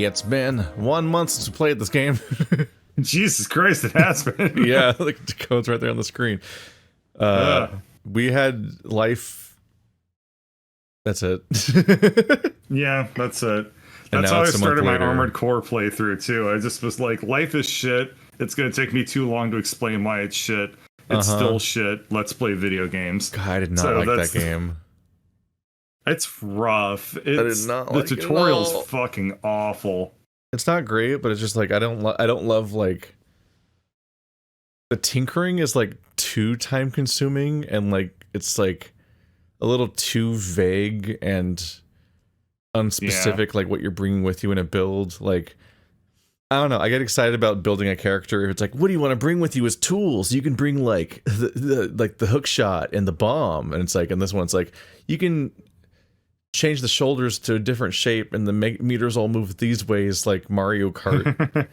It's been 1 month since we played this game. Jesus Christ, it has been. Yeah, the code's right there on the screen. We had life. That's it. Yeah, that's it. And That's now how I it's a month started my later. Armored Core playthrough, too. I just was like, life is shit. It's going to take me too long to explain why it's shit. It's still shit. Let's play video games. God, I did not like that game. It's rough. did not like the it at tutorial's all. fucking awful. It's not great, but it's just like I don't love like the tinkering is like too time consuming, and like it's like a little too vague and unspecific, like what you're bringing with you in a build. Like, I don't know, I get excited about building a character if it's like, what do you want to bring with you as tools? You can bring like the hook shot and the bomb, and it's like, in this one it's like you can change the shoulders to a different shape and the meters all move these ways, like Mario Kart.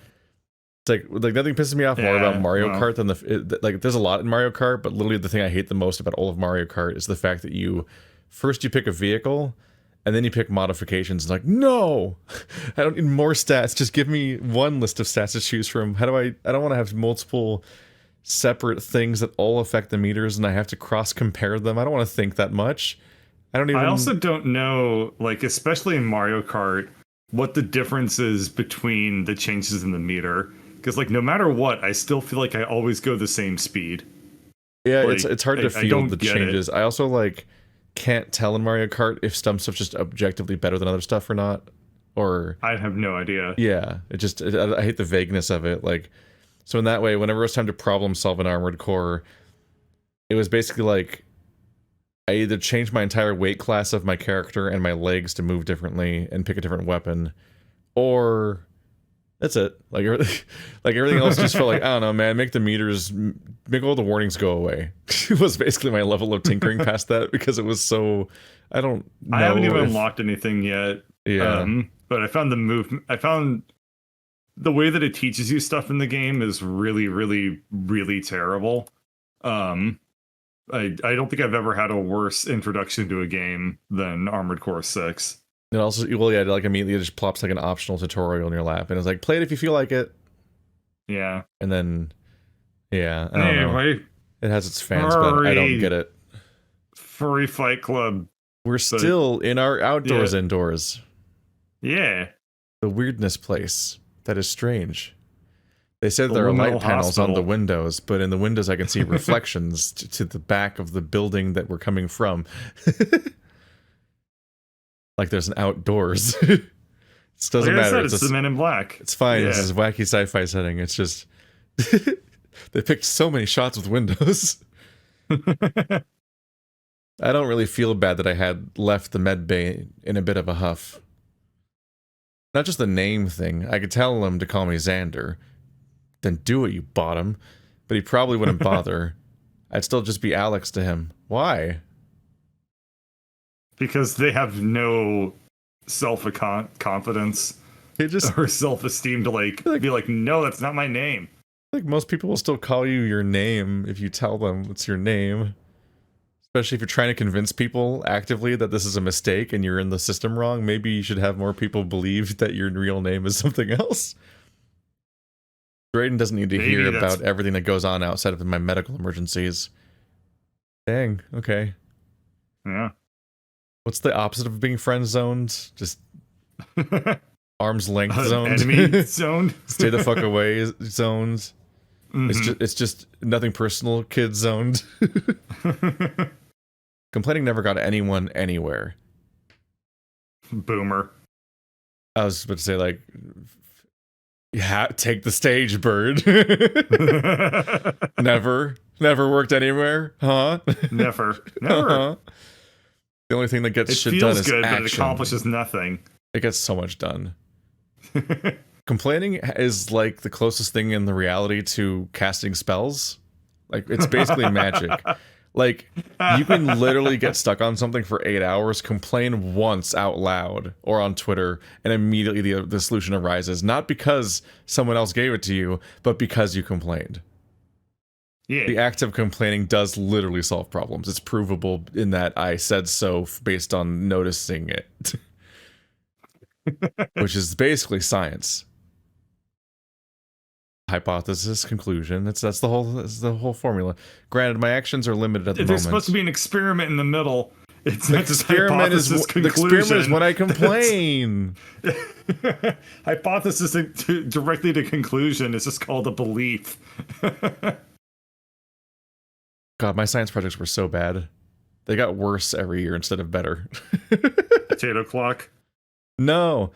It's like nothing pisses me off more about Mario Kart than like there's a lot in Mario Kart, but literally the thing I hate the most about all of Mario Kart is the fact that you pick a vehicle and then you pick modifications. And like, no, I don't need more stats. Just give me one list of stats to choose from. I don't want to have multiple separate things that all affect the meters and I have to cross compare them. I don't want to think that much. I also don't know, like, especially in Mario Kart, what the difference is between the changes in the meter. Because, like, no matter what, I still feel like I always go the same speed. Yeah, like, it's hard to feel the changes. I also, like, can't tell in Mario Kart if some stuff's just objectively better than other stuff or not. Or I have no idea. Yeah, I hate the vagueness of it. Like, so in that way, whenever it was time to problem solve an Armored Core, it was basically like, I either change my entire weight class of my character and my legs to move differently and pick a different weapon, or that's it. Like everything else just felt like, I don't know, man, make all the warnings go away. It was basically my level of tinkering past that, because it was so, I don't know. I haven't even unlocked anything yet. Yeah. But I found the way that it teaches you stuff in the game is really, really, really terrible. I don't think I've ever had a worse introduction to a game than Armored Core 6. And also, well, yeah, like immediately it just plops like an optional tutorial in your lap, and it's like, play it if you feel like it. Yeah. And then, yeah, I don't know. It has its fans, but I don't get it. Furry Fight Club. We're still in our outdoors indoors. Yeah. The weirdness place. That is strange. They said there are light panels on the windows, but in the windows I can see reflections to the back of the building that we're coming from. Like there's an outdoors. It doesn't matter. It's the Men in Black. It's fine. Yeah. This is a wacky sci-fi setting. It's just they picked so many shots with windows. I don't really feel bad that I had left the med bay in a bit of a huff. Not just the name thing. I could tell him to call me Zander. Then do it, you bottom. But he probably wouldn't bother. I'd still just be Alex to him. Why? Because they have no self-confidence or self-esteem to be like, no, that's not my name. Like most people will still call you your name if you tell them it's your name. Especially if you're trying to convince people actively that this is a mistake and you're in the system wrong. Maybe you should have more people believe that your real name is something else. Drayden doesn't need to hear about everything that goes on outside of my medical emergencies. Dang, okay. Yeah. What's the opposite of being friend zoned? Just arm's length zoned. Enemy zoned. Stay the fuck away zoned. Mm-hmm. It's just nothing personal, kid zoned. Complaining never got anyone anywhere. Boomer. I was about to say, like, yeah, take the stage, bird. Never worked anywhere, huh? Never. The only thing that gets shit done is good, action. But it accomplishes nothing. It gets so much done. Complaining is like the closest thing in the reality to casting spells. Like, it's basically magic. Like, you can literally get stuck on something for 8 hours, complain once out loud or on Twitter, and immediately the solution arises. Not because someone else gave it to you, but because you complained. Yeah. The act of complaining does literally solve problems. It's provable in that I said so based on noticing it. which is basically science. Hypothesis, conclusion. That's the whole formula. Granted, my actions are limited at the moment. There's supposed to be an experiment in the middle. It's the not just experiment is hypothesis, the experiment is when I complain. Hypothesis directly to conclusion is just called a belief. God, my science projects were so bad. They got worse every year instead of better. Potato clock? No.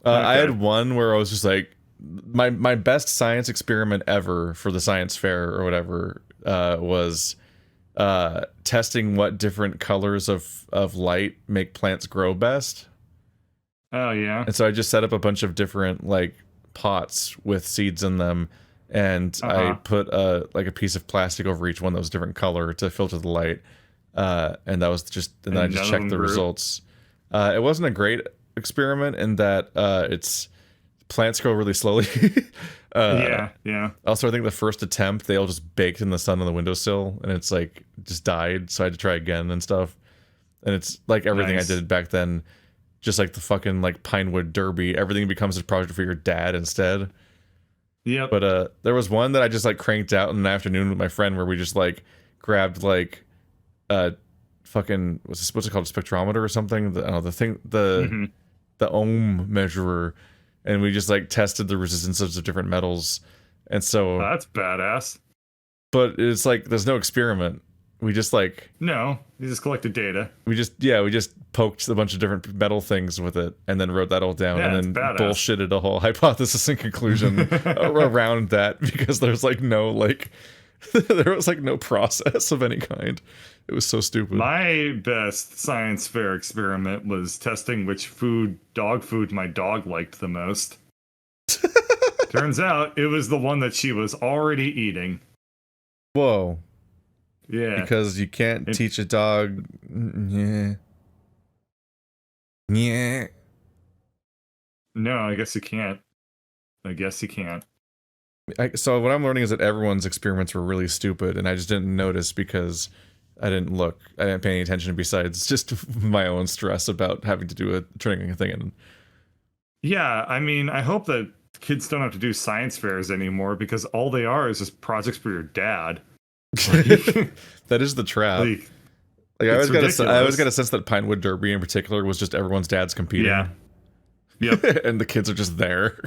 Okay. I had one where I was just like, my best science experiment ever for the science fair or whatever was testing what different colors of light make plants grow best. Oh, yeah. And so I just set up a bunch of different like pots with seeds in them, and I put a piece of plastic over each one that was a different color to filter the light. And that was just, and then I just checked the results. It wasn't a great experiment in that plants grow really slowly. Yeah. Also, I think the first attempt, they all just baked in the sun on the windowsill, and it's like just died. So I had to try again and stuff. And it's like everything I did back then, just like the fucking like Pinewood Derby. Everything becomes a project for your dad instead. Yeah. But there was one that I just like cranked out in an afternoon with my friend, where we just like grabbed like fucking what's it called, a spectrometer or something? The ohm measurer. And we just like tested the resistances of different metals. And so that's badass. But it's like there's no experiment. We just like you just collected data. We just poked a bunch of different metal things with it and then wrote that all down and then bullshitted a whole hypothesis and conclusion around that, because there's like no there was like no process of any kind. It was so stupid. My best science fair experiment was testing which dog food my dog liked the most. Turns out it was the one that she was already eating. Whoa. Yeah. Because you can't teach a dog. Yeah. No, I guess you can't. So what I'm learning is that everyone's experiments were really stupid, and I just didn't notice because I didn't look. I didn't pay any attention besides just my own stress about having to do a training thing. Yeah, I mean, I hope that kids don't have to do science fairs anymore, because all they are is just projects for your dad. That is the trap. I always got a sense that Pinewood Derby in particular was just everyone's dads competing. Yeah. Yep. And the kids are just there.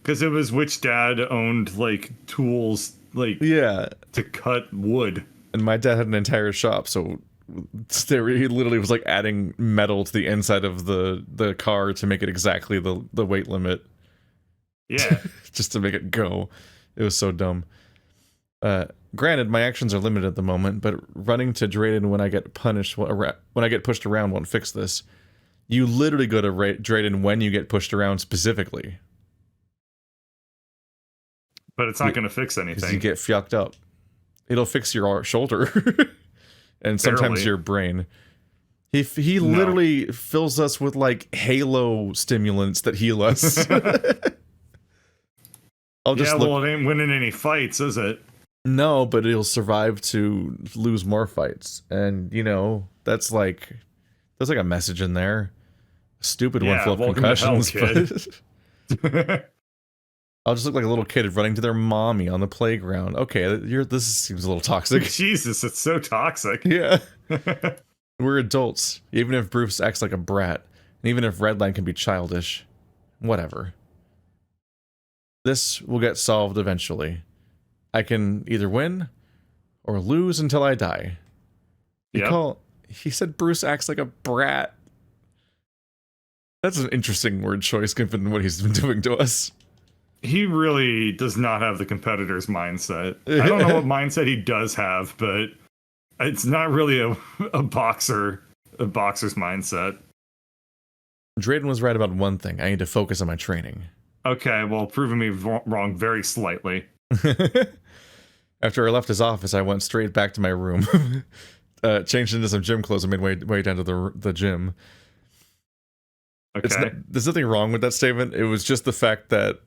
Because it was which dad owned like tools to cut wood. And my dad had an entire shop, so he literally was like adding metal to the inside of the car to make it exactly the weight limit. Yeah. Just to make it go. It was so dumb. Granted, my actions are limited at the moment, but running to Drayden when I get pushed around won't fix this. You literally go to Drayden when you get pushed around specifically. But it's not going to fix anything. Because you get fucked up. It'll fix your shoulder. And sometimes your brain. He literally fills us with like halo stimulants that heal us. It ain't winning any fights, is it? No, but it'll survive to lose more fights. And, there's like a message in there. A stupid one full of concussions. But I'll just look like a little kid running to their mommy on the playground. Okay, this seems a little toxic. Jesus, it's so toxic. Yeah. We're adults. Even if Bruce acts like a brat, and even if Redline can be childish, whatever. This will get solved eventually. I can either win or lose until I die. He said Bruce acts like a brat. That's an interesting word choice given what he's been doing to us. He really does not have the competitor's mindset. I don't know what mindset he does have, but it's not really a boxer's mindset. Drayden was right about one thing. I need to focus on my training. Okay, well, proving me wrong very slightly. After I left his office, I went straight back to my room. Changed into some gym clothes and made way down to the gym. Okay. There's nothing wrong with that statement. It was just the fact that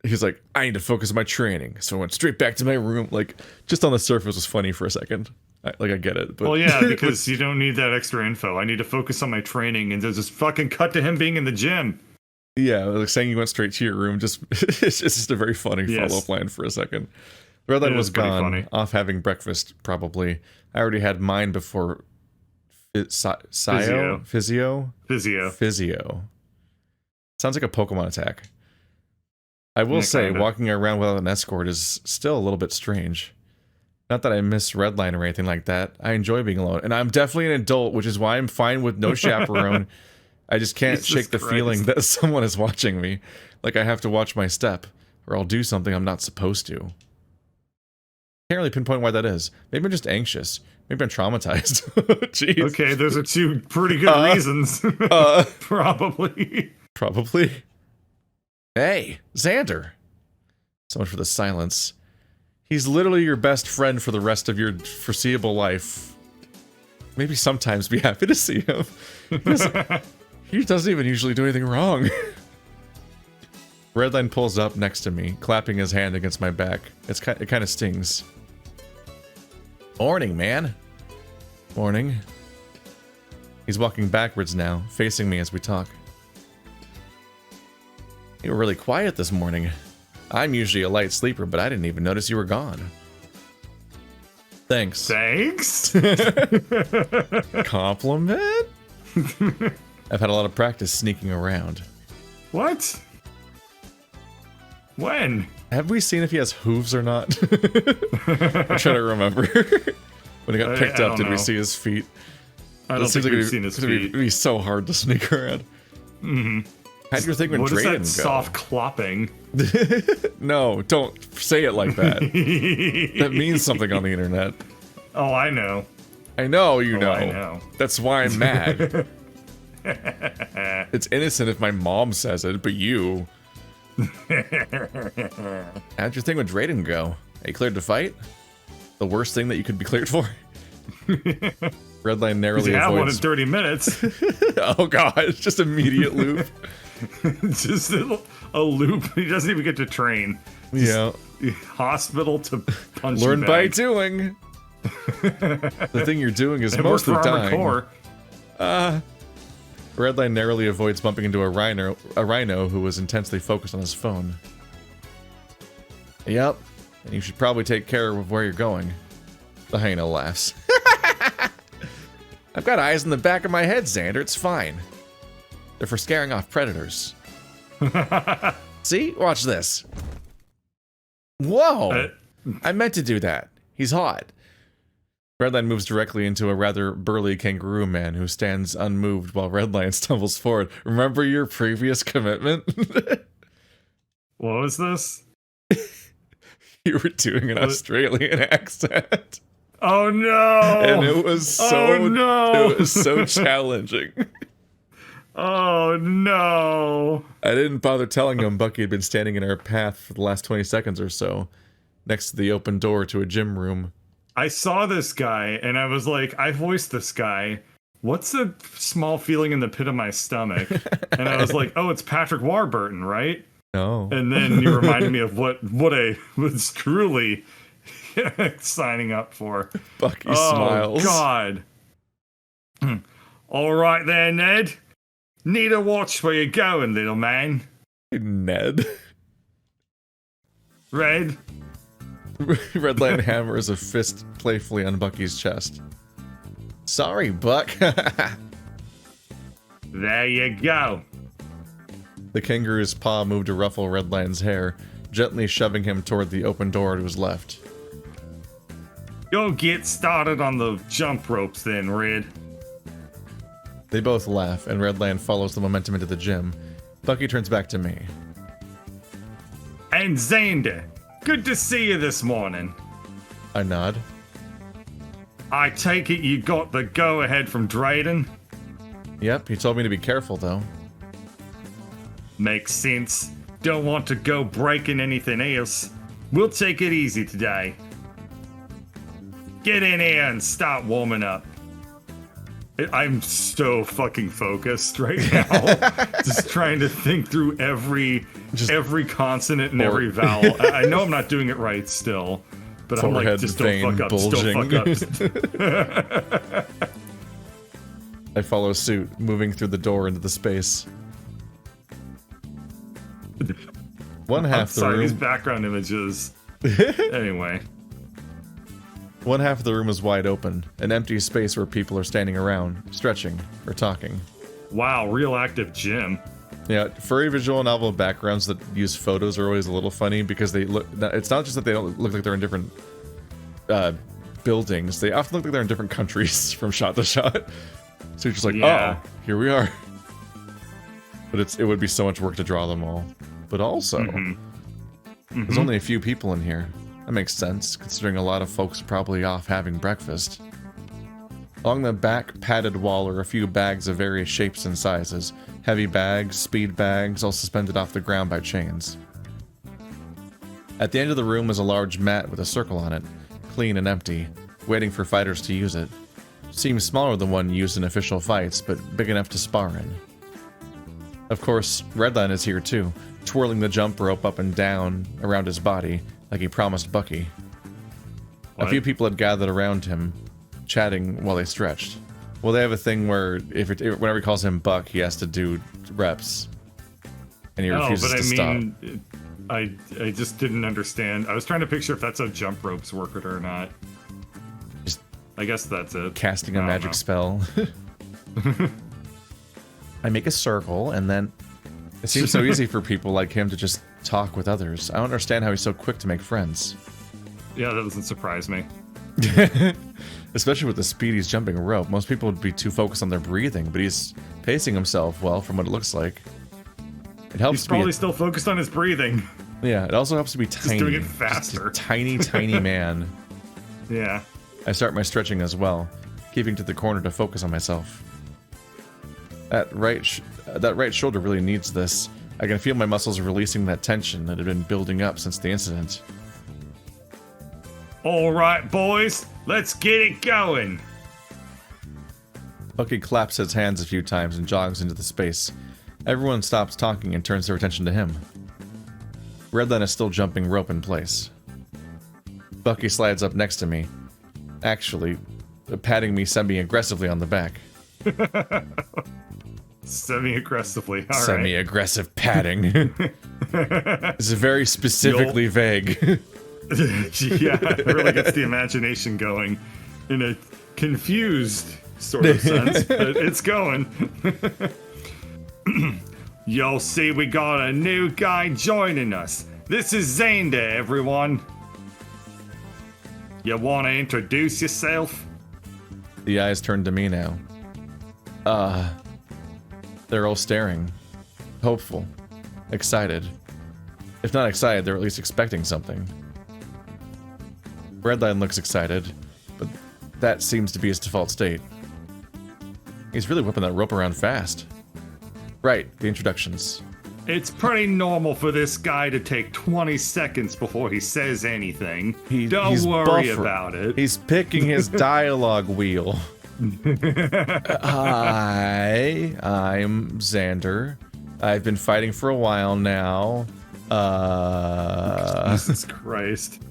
he's like, I need to focus on my training. So I went straight back to my room. Like, just on the surface was funny for a second. I get it. But. Well, yeah, because you don't need that extra info. I need to focus on my training, and just fucking cut to him being in the gym. Yeah, like saying you went straight to your room. Just it's just a very funny follow-up line for a second. Red line was gone, funny. off having breakfast, probably. I already had mine before Physio. Sounds like a Pokemon attack. I will say, walking around without an escort is still a little bit strange. Not that I miss Redline or anything like that. I enjoy being alone. And I'm definitely an adult, which is why I'm fine with no chaperone. I just can't shake the feeling that someone is watching me. Like I have to watch my step, or I'll do something I'm not supposed to. Can't really pinpoint why that is. Maybe I'm just anxious. Maybe I'm traumatized. Jeez. Okay, those are two pretty good reasons. Probably. Probably. Hey, Zander. So much for the silence. He's literally your best friend for the rest of your foreseeable life. Maybe sometimes be happy to see him. He doesn't even usually do anything wrong. Redline pulls up next to me, clapping his hand against my back. It kind of stings. Morning, man. Morning. He's walking backwards now, facing me as we talk. You were really quiet this morning. I'm usually a light sleeper, but I didn't even notice you were gone. Thanks. Thanks? Compliment? I've had a lot of practice sneaking around. What? When? Have we seen if he has hooves or not? I'm trying to remember. When he got picked up, did we see his feet? I don't think we've seen his feet. It'd be so hard to sneak around. Mm-hmm. How do you think when Drayden go? What is that soft clopping? No, don't say it like that. That means something on the internet. Oh, I know. I know you know. I know. That's why I'm mad. It's innocent if my mom says it, but you... How'd your thing with Drayden go? Are you cleared to fight? The worst thing that you could be cleared for? Redline narrowly avoids... one in 30 minutes. Oh god, it's just immediate loop. Just a loop. He doesn't even get to train. Yeah. Hospital to punch. Learn by doing. The thing you're doing is mostly dying. Redline narrowly avoids bumping into a rhino who was intensely focused on his phone. Yep, and you should probably take care of where you're going. The hyena laughs. I've got eyes in the back of my head, Zander. It's fine. They're for scaring off predators. See? Watch this. Whoa! I meant to do that. He's hot. Redline moves directly into a rather burly kangaroo man who stands unmoved while Redline stumbles forward. Remember your previous commitment? What was this? You were doing an Australian accent. Oh no! And it was so it was so challenging. Oh no! I didn't bother telling him Bucky had been standing in our path for the last 20 seconds or so, next to the open door to a gym room. I saw this guy and I was like, I voiced this guy. What's the small feeling in the pit of my stomach? And I was like, oh, it's Patrick Warburton, right? No. And then you reminded me of what I was truly signing up for. Bucky smiles. Oh God. All right there, Ned. Need a watch where you're going, little man. Ned. Red. Redline hammers a fist playfully on Bucky's chest. Sorry, Buck. There you go. The kangaroo's paw moved to ruffle Redline's hair, gently shoving him toward the open door to his left. Go get started on the jump ropes then, Red. They both laugh, and Redline follows the momentum into the gym. Bucky turns back to me. And Zander, good to see you this morning. I nod. I take it you got the go-ahead from Drayden? Yep, he told me to be careful, though. Makes sense. Don't want to go breaking anything else. We'll take it easy today. Get in here and start warming up. I'm so fucking focused right now. Just trying to think through every consonant and every vowel. I know I'm not doing it right still, but I'm like, just don't fuck up. Just don't fuck up. I follow suit, moving through the door into the space. One half the Sorry, room. these background images. Anyway. One half of the room is wide open, an empty space where people are standing around, stretching, or talking. Wow, real active gym. Yeah, furry visual novel backgrounds that use photos are always a little funny because they look. It's not just that they don't look like they're in different buildings; they often look like they're in different countries from shot to shot. So you're just like, Yeah. oh, here we are. But it would be so much work to draw them all. But also, there's only a few people in here. That makes sense, considering a lot of folks are probably off having breakfast. Along the back padded wall are a few bags of various shapes and sizes. Heavy bags, speed bags, all suspended off the ground by chains. At the end of the room is a large mat with a circle on it, clean and empty, waiting for fighters to use it. Seems smaller than one used in official fights, but big enough to spar in. Of course, Redline is here too, twirling the jump rope up and down around his body, like he promised Bucky. What? A few people had gathered around him, chatting while they stretched. Well, they have a thing where whenever he calls him Buck, he has to do reps, and he refuses to stop. I just didn't understand. I was trying to picture if that's how jump ropes work it or not. Just I guess that's it. casting a magic spell. I make a circle, and then it seems so easy for people like him to just talk with others. I don't understand how he's so quick to make friends. Yeah, that doesn't surprise me. Especially with the speed he's jumping rope. Most people would be too focused on their breathing, but he's pacing himself well from what it looks like. It helps. He's probably still focused on his breathing. Yeah, it also helps to be tiny. Just doing it faster. Just a tiny, tiny man. Yeah. I start my stretching as well, keeping to the corner to focus on myself. That right shoulder really needs this. I can feel my muscles releasing that tension that had been building up since the incident. All right, boys, let's get it going. Bucky claps his hands a few times and jogs into the space. Everyone stops talking and turns their attention to him. Redline is still jumping rope in place. Bucky slides up next to me, actually patting me semi-aggressively on the back. Semi-aggressively, all right. Semi-aggressive patting. It's very specifically vague. Yeah, it really gets the imagination going in a confused sort of sense, but it's going. You'll see we got a new guy joining us. This is Zander, everyone. You want to introduce yourself? The eyes turn to me now. They're all staring. Hopeful. Excited. If not excited, they're at least expecting something. Redline looks excited, but that seems to be his default state. He's really whipping that rope around fast. Right, the introductions. It's pretty normal for this guy to take 20 seconds before he says anything. Don't worry about it. He's picking his dialogue wheel. Hi, I'm Zander. I've been fighting for a while now. Jesus Christ.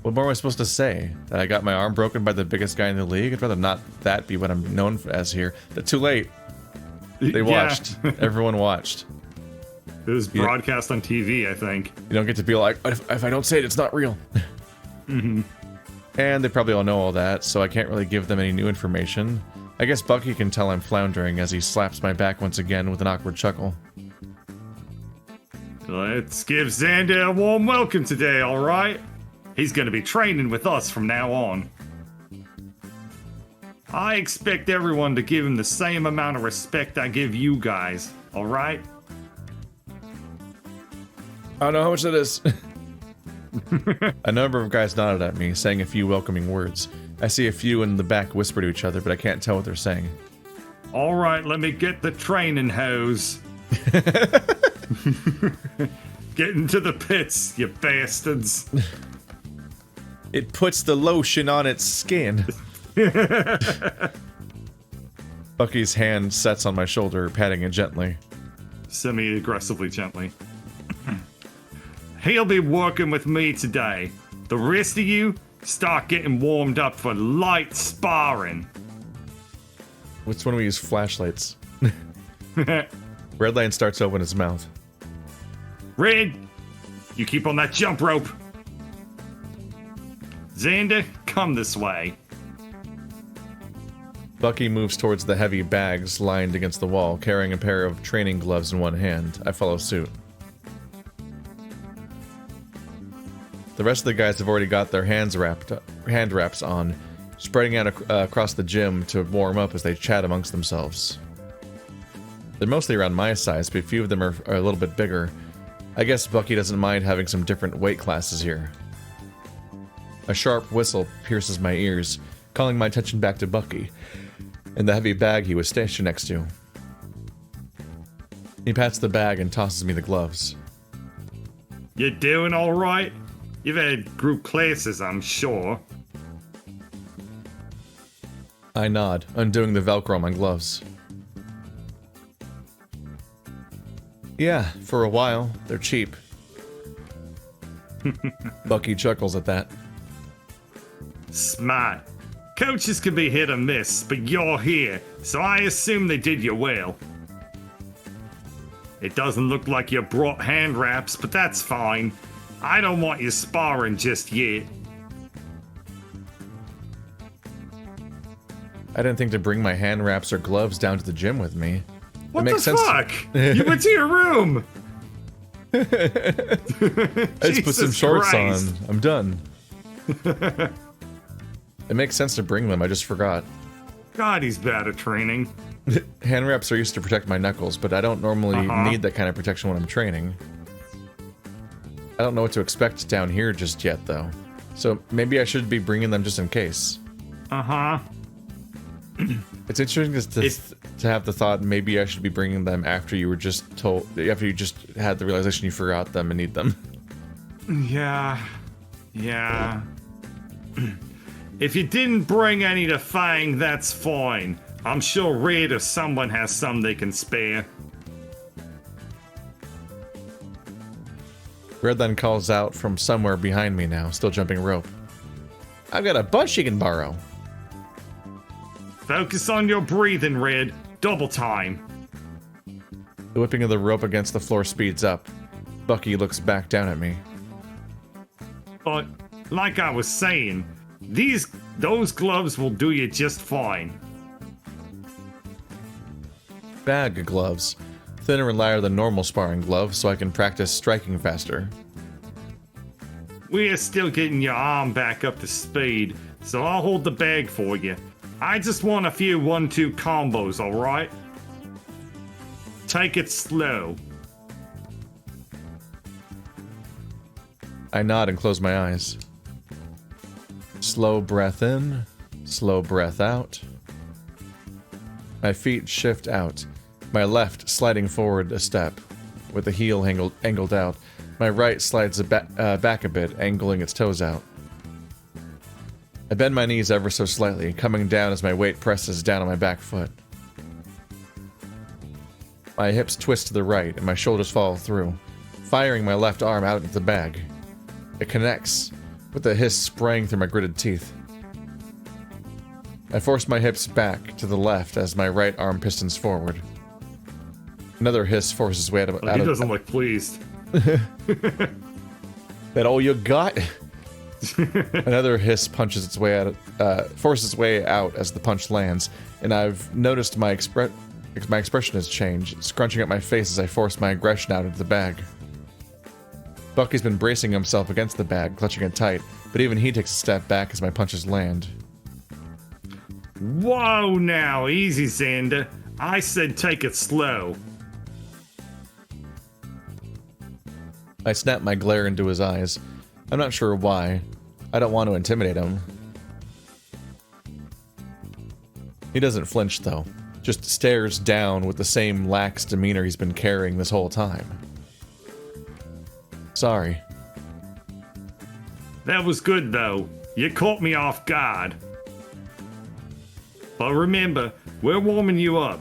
What more am I supposed to say? That I got my arm broken by the biggest guy in the league? I'd rather not that be what I'm known as here. But too late. They watched. Everyone watched. It was broadcast on TV, I think. You don't get to be like, if I don't say it, it's not real. Mm-hmm. And they probably all know all that, so I can't really give them any new information. I guess Bucky can tell I'm floundering as he slaps my back once again with an awkward chuckle. Let's give Zander a warm welcome today, alright? He's gonna be training with us from now on. I expect everyone to give him the same amount of respect I give you guys, alright? I don't know how much that is. A number of guys nodded at me, saying a few welcoming words. I see a few in the back whisper to each other, but I can't tell what they're saying. Alright, let me get the training hose. Get into the pits, you bastards. It puts the lotion on its skin. Bucky's hand sets on my shoulder, patting it gently. Semi-aggressively gently. He'll be working with me today. The rest of you, start getting warmed up for light sparring. Which one we use flashlights? Redline starts to open his mouth. Red, you keep on that jump rope. Zander, come this way. Bucky moves towards the heavy bags lined against the wall, carrying a pair of training gloves in one hand. I follow suit. The rest of the guys have already got their hand wraps on, spreading out across the gym to warm up as they chat amongst themselves. They're mostly around my size, but a few of them are a little bit bigger. I guess Bucky doesn't mind having some different weight classes here. A sharp whistle pierces my ears, calling my attention back to Bucky and the heavy bag he was stationed next to. He pats the bag and tosses me the gloves. You doing all right? You've had group classes, I'm sure. I nod, undoing the Velcro on my gloves. Yeah, for a while. They're cheap. Bucky chuckles at that. Smart. Coaches can be hit or miss, but you're here, so I assume they did you well. It doesn't look like you brought hand wraps, but that's fine. I don't want you sparring just yet. I didn't think to bring my hand wraps or gloves down to the gym with me. What the fuck? You went to your room! I just put some shorts on. I'm done. It makes sense to bring them, I just forgot. God, he's bad at training. Hand wraps are used to protect my knuckles, but I don't normally need that kind of protection when I'm training. I don't know what to expect down here just yet, though. So maybe I should be bringing them just in case. It's interesting to have the thought maybe I should be bringing them after you were just after you just had the realization you forgot them and need them. Yeah. If you didn't bring any to FANG, that's fine. I'm sure Red or someone has some they can spare. Red then calls out from somewhere behind me now, still jumping rope. I've got a bunch you can borrow. Focus on your breathing, Red. Double time. The whipping of the rope against the floor speeds up. Bucky looks back down at me. But, like I was saying, those gloves will do you just fine. Bag gloves. Thinner and lighter than normal sparring gloves, so I can practice striking faster. We're still getting your arm back up to speed, so I'll hold the bag for you. I just want a few 1-2 combos, alright? Take it slow. I nod and close my eyes. Slow breath in, slow breath out. My feet shift out, my left sliding forward a step, with the heel angled out. My right slides back a bit, angling its toes out. I bend my knees ever so slightly, coming down as my weight presses down on my back foot. My hips twist to the right, and my shoulders fall through, firing my left arm out into the bag. It connects, with a hiss spraying through my gritted teeth. I force my hips back to the left as my right arm pistons forward. Another hiss forces its way out of... He doesn't look pleased. That all you got? Another hiss punches its way out, forces its way out as the punch lands, and I've noticed my expression has changed, scrunching up my face as I force my aggression out into the bag. Bucky's been bracing himself against the bag, clutching it tight, but even he takes a step back as my punches land. Whoa now, easy Zander. I said take it slow. I snap my glare into his eyes. I'm not sure why. I don't want to intimidate him. He doesn't flinch though, just stares down with the same lax demeanor he's been carrying this whole time. Sorry. That was good though. You caught me off guard. But remember, we're warming you up.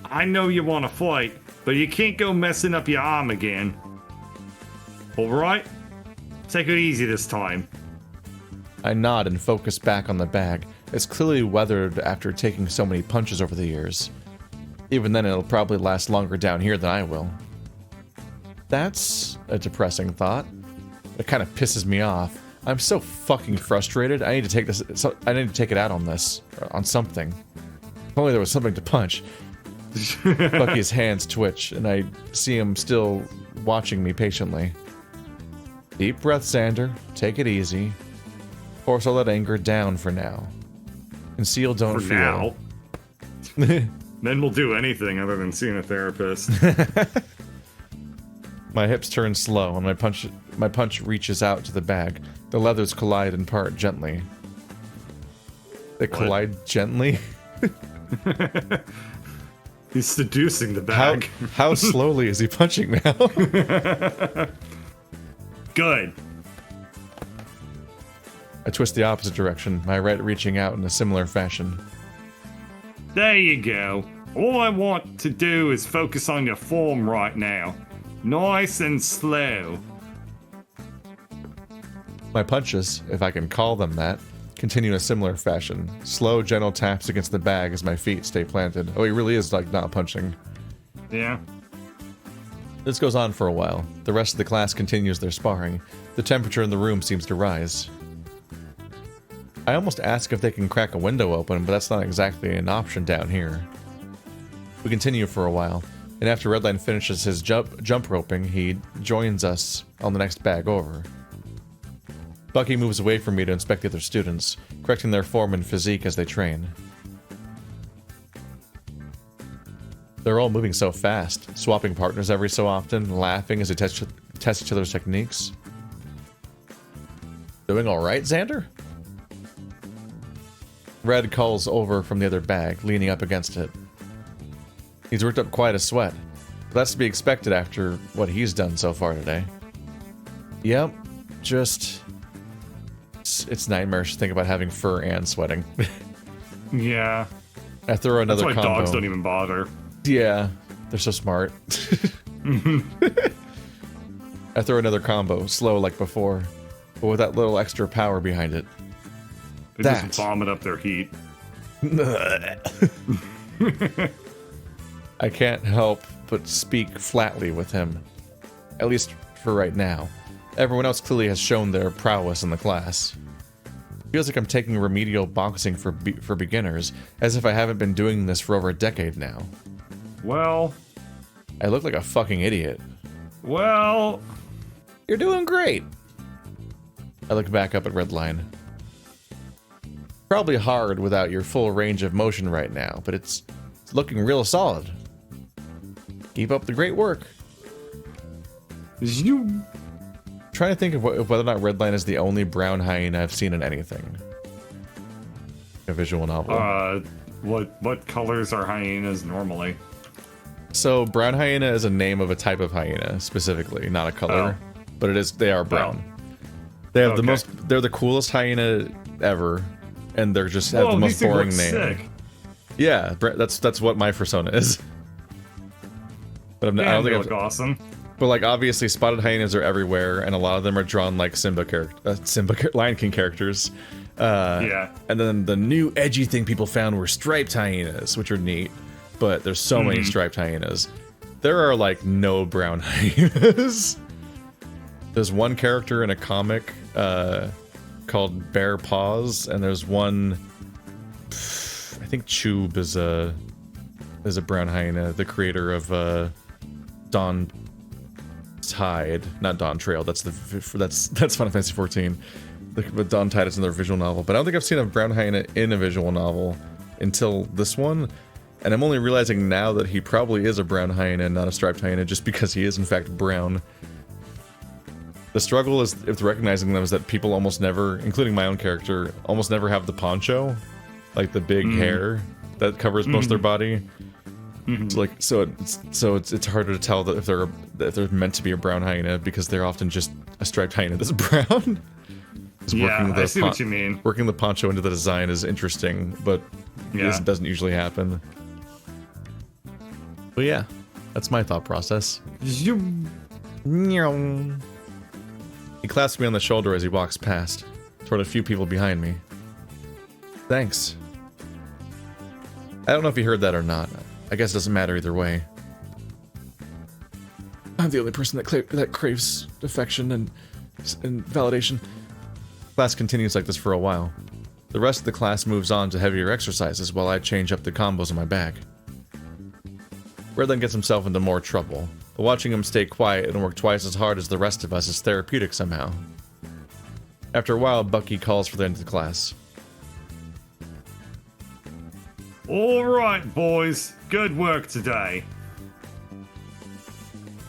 I know you want to fight, but you can't go messing up your arm again. Alright? Take it easy this time. I nod and focus back on the bag. It's clearly weathered after taking so many punches over the years. Even then, it'll probably last longer down here than I will. That's a depressing thought. It kind of pisses me off. I'm so fucking frustrated. I need to take this. I need to take it out on this, on something. If only there was something to punch. Bucky's hands twitch, and I see him still watching me patiently. Deep breath, Zander. Take it easy. Force all that anger down for now. Conceal, don't feel. Now. Men will do anything other than seeing a therapist. My hips turn slow, and my punch reaches out to the bag. The leathers collide and part gently. They collide gently? He's seducing the bag. How slowly is he punching now? Good. I twist the opposite direction, my right reaching out in a similar fashion. There you go. All I want to do is focus on your form right now. Nice and slow. My punches, if I can call them that, continue in a similar fashion. Slow, gentle taps against the bag as my feet stay planted. Oh, he really is like not punching. Yeah. This goes on for a while. The rest of the class continues their sparring. The temperature in the room seems to rise. I almost ask if they can crack a window open, but that's not exactly an option down here. We continue for a while, and after Redline finishes his jump roping, he joins us on the next bag over. Bucky moves away from me to inspect the other students, correcting their form and physique as they train. They're all moving so fast, swapping partners every so often, laughing as they test each other's techniques. Doing alright, Zander? Red calls over from the other bag, leaning up against it. He's worked up quite a sweat, but that's to be expected after what he's done so far today. Yep, just... It's nightmarish to think about having fur and sweating. Yeah. I throw another combo. combo. That's why dogs don't even bother. Yeah, they're so smart. I throw another combo, slow like before, but with that little extra power behind it. They just vomit up their heat. I can't help but speak flatly with him. At least for right now. Everyone else clearly has shown their prowess in the class. Feels like I'm taking remedial boxing for beginners, as if I haven't been doing this for over a decade now. Well... I look like a fucking idiot. Well... You're doing great! I look back up at Redline. Probably hard without your full range of motion right now, but it's looking real solid. Keep up the great work. You... Trying to think of whether or not Redline is the only brown hyena I've seen in anything. A visual novel. What colors are hyenas normally? So brown hyena is a name of a type of hyena specifically, not a color, but they are brown. They have they're the coolest hyena ever, and they're just have the most boring name. Sick. Yeah, that's what my persona is. But I don't think look awesome. But like obviously spotted hyenas are everywhere, and a lot of them are drawn like Lion King characters. Yeah. And then the new edgy thing people found were striped hyenas, which are neat. But there's so many striped hyenas. There are like no brown hyenas. There's one character in a comic called Bear Paws, and there's one. I think Chube is a brown hyena, the creator of Dawn Tide, not Dawn Trail. That's Final Fantasy 14. But Dawn Tide is in their visual novel. But I don't think I've seen a brown hyena in a visual novel until this one. And I'm only realizing now that he probably is a brown hyena and not a striped hyena just because he is in fact brown. The struggle is with recognizing them is that people almost never, including my own character, almost never have the poncho, like the big hair that covers most of their body. So it's harder to tell that if they're meant to be a brown hyena because they're often just a striped hyena that's brown. Yeah, I see what you mean. Working the poncho into the design is interesting, but this doesn't usually happen. But yeah, that's my thought process. He clasps me on the shoulder as he walks past, toward a few people behind me. Thanks. I don't know if you heard that or not. I guess it doesn't matter either way. I'm the only person that craves affection and validation. Class continues like this for a while. The rest of the class moves on to heavier exercises while I change up the combos in my bag. Redline gets himself into more trouble, but watching him stay quiet and work twice as hard as the rest of us is therapeutic somehow. After a while, Bucky calls for the end of the class. Alright, boys. Good work today.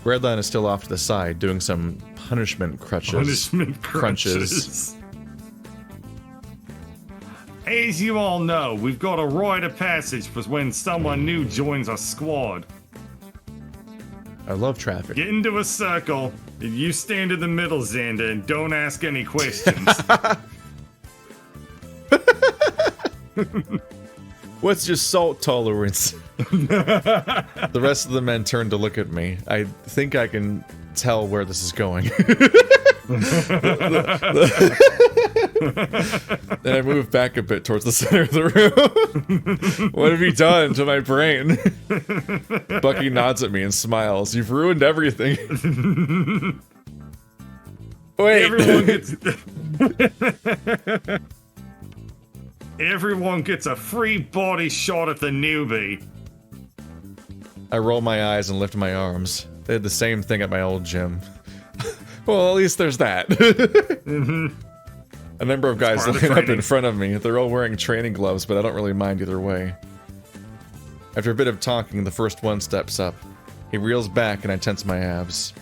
Redline is still off to the side, doing some punishment crunches. Crunches. As you all know, we've got a rite of passage for when someone new joins our squad. I love traffic. Get into a circle, and you stand in the middle, Zander, and don't ask any questions. What's your salt tolerance? The rest of the men turn to look at me. I think I can tell where this is going. Then I move back a bit towards the center of the room. What have you done to my brain? Bucky nods at me and smiles. You've ruined everything. Wait. Everyone gets a free body shot at the newbie. I roll my eyes and lift my arms. They did the same thing at my old gym. Well, at least there's that. A number of guys line up in front of me. They're all wearing training gloves, but I don't really mind either way. After a bit of talking, the first one steps up. He reels back and I tense my abs.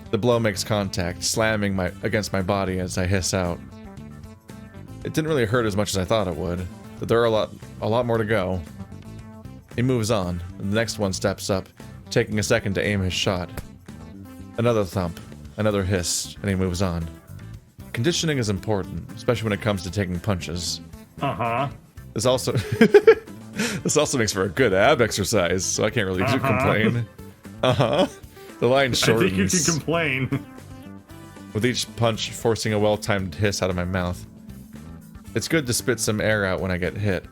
The blow makes contact, slamming against my body as I hiss out. It didn't really hurt as much as I thought it would, but there are a lot more to go. He moves on, and the next one steps up, taking a second to aim his shot. Another thump, another hiss, and he moves on. Conditioning is important, especially when it comes to taking punches. Uh-huh. This also makes for a good ab exercise, so I can't really complain. Uh-huh. The line shortens. I think you can complain. With each punch forcing a well-timed hiss out of my mouth. It's good to spit some air out when I get hit.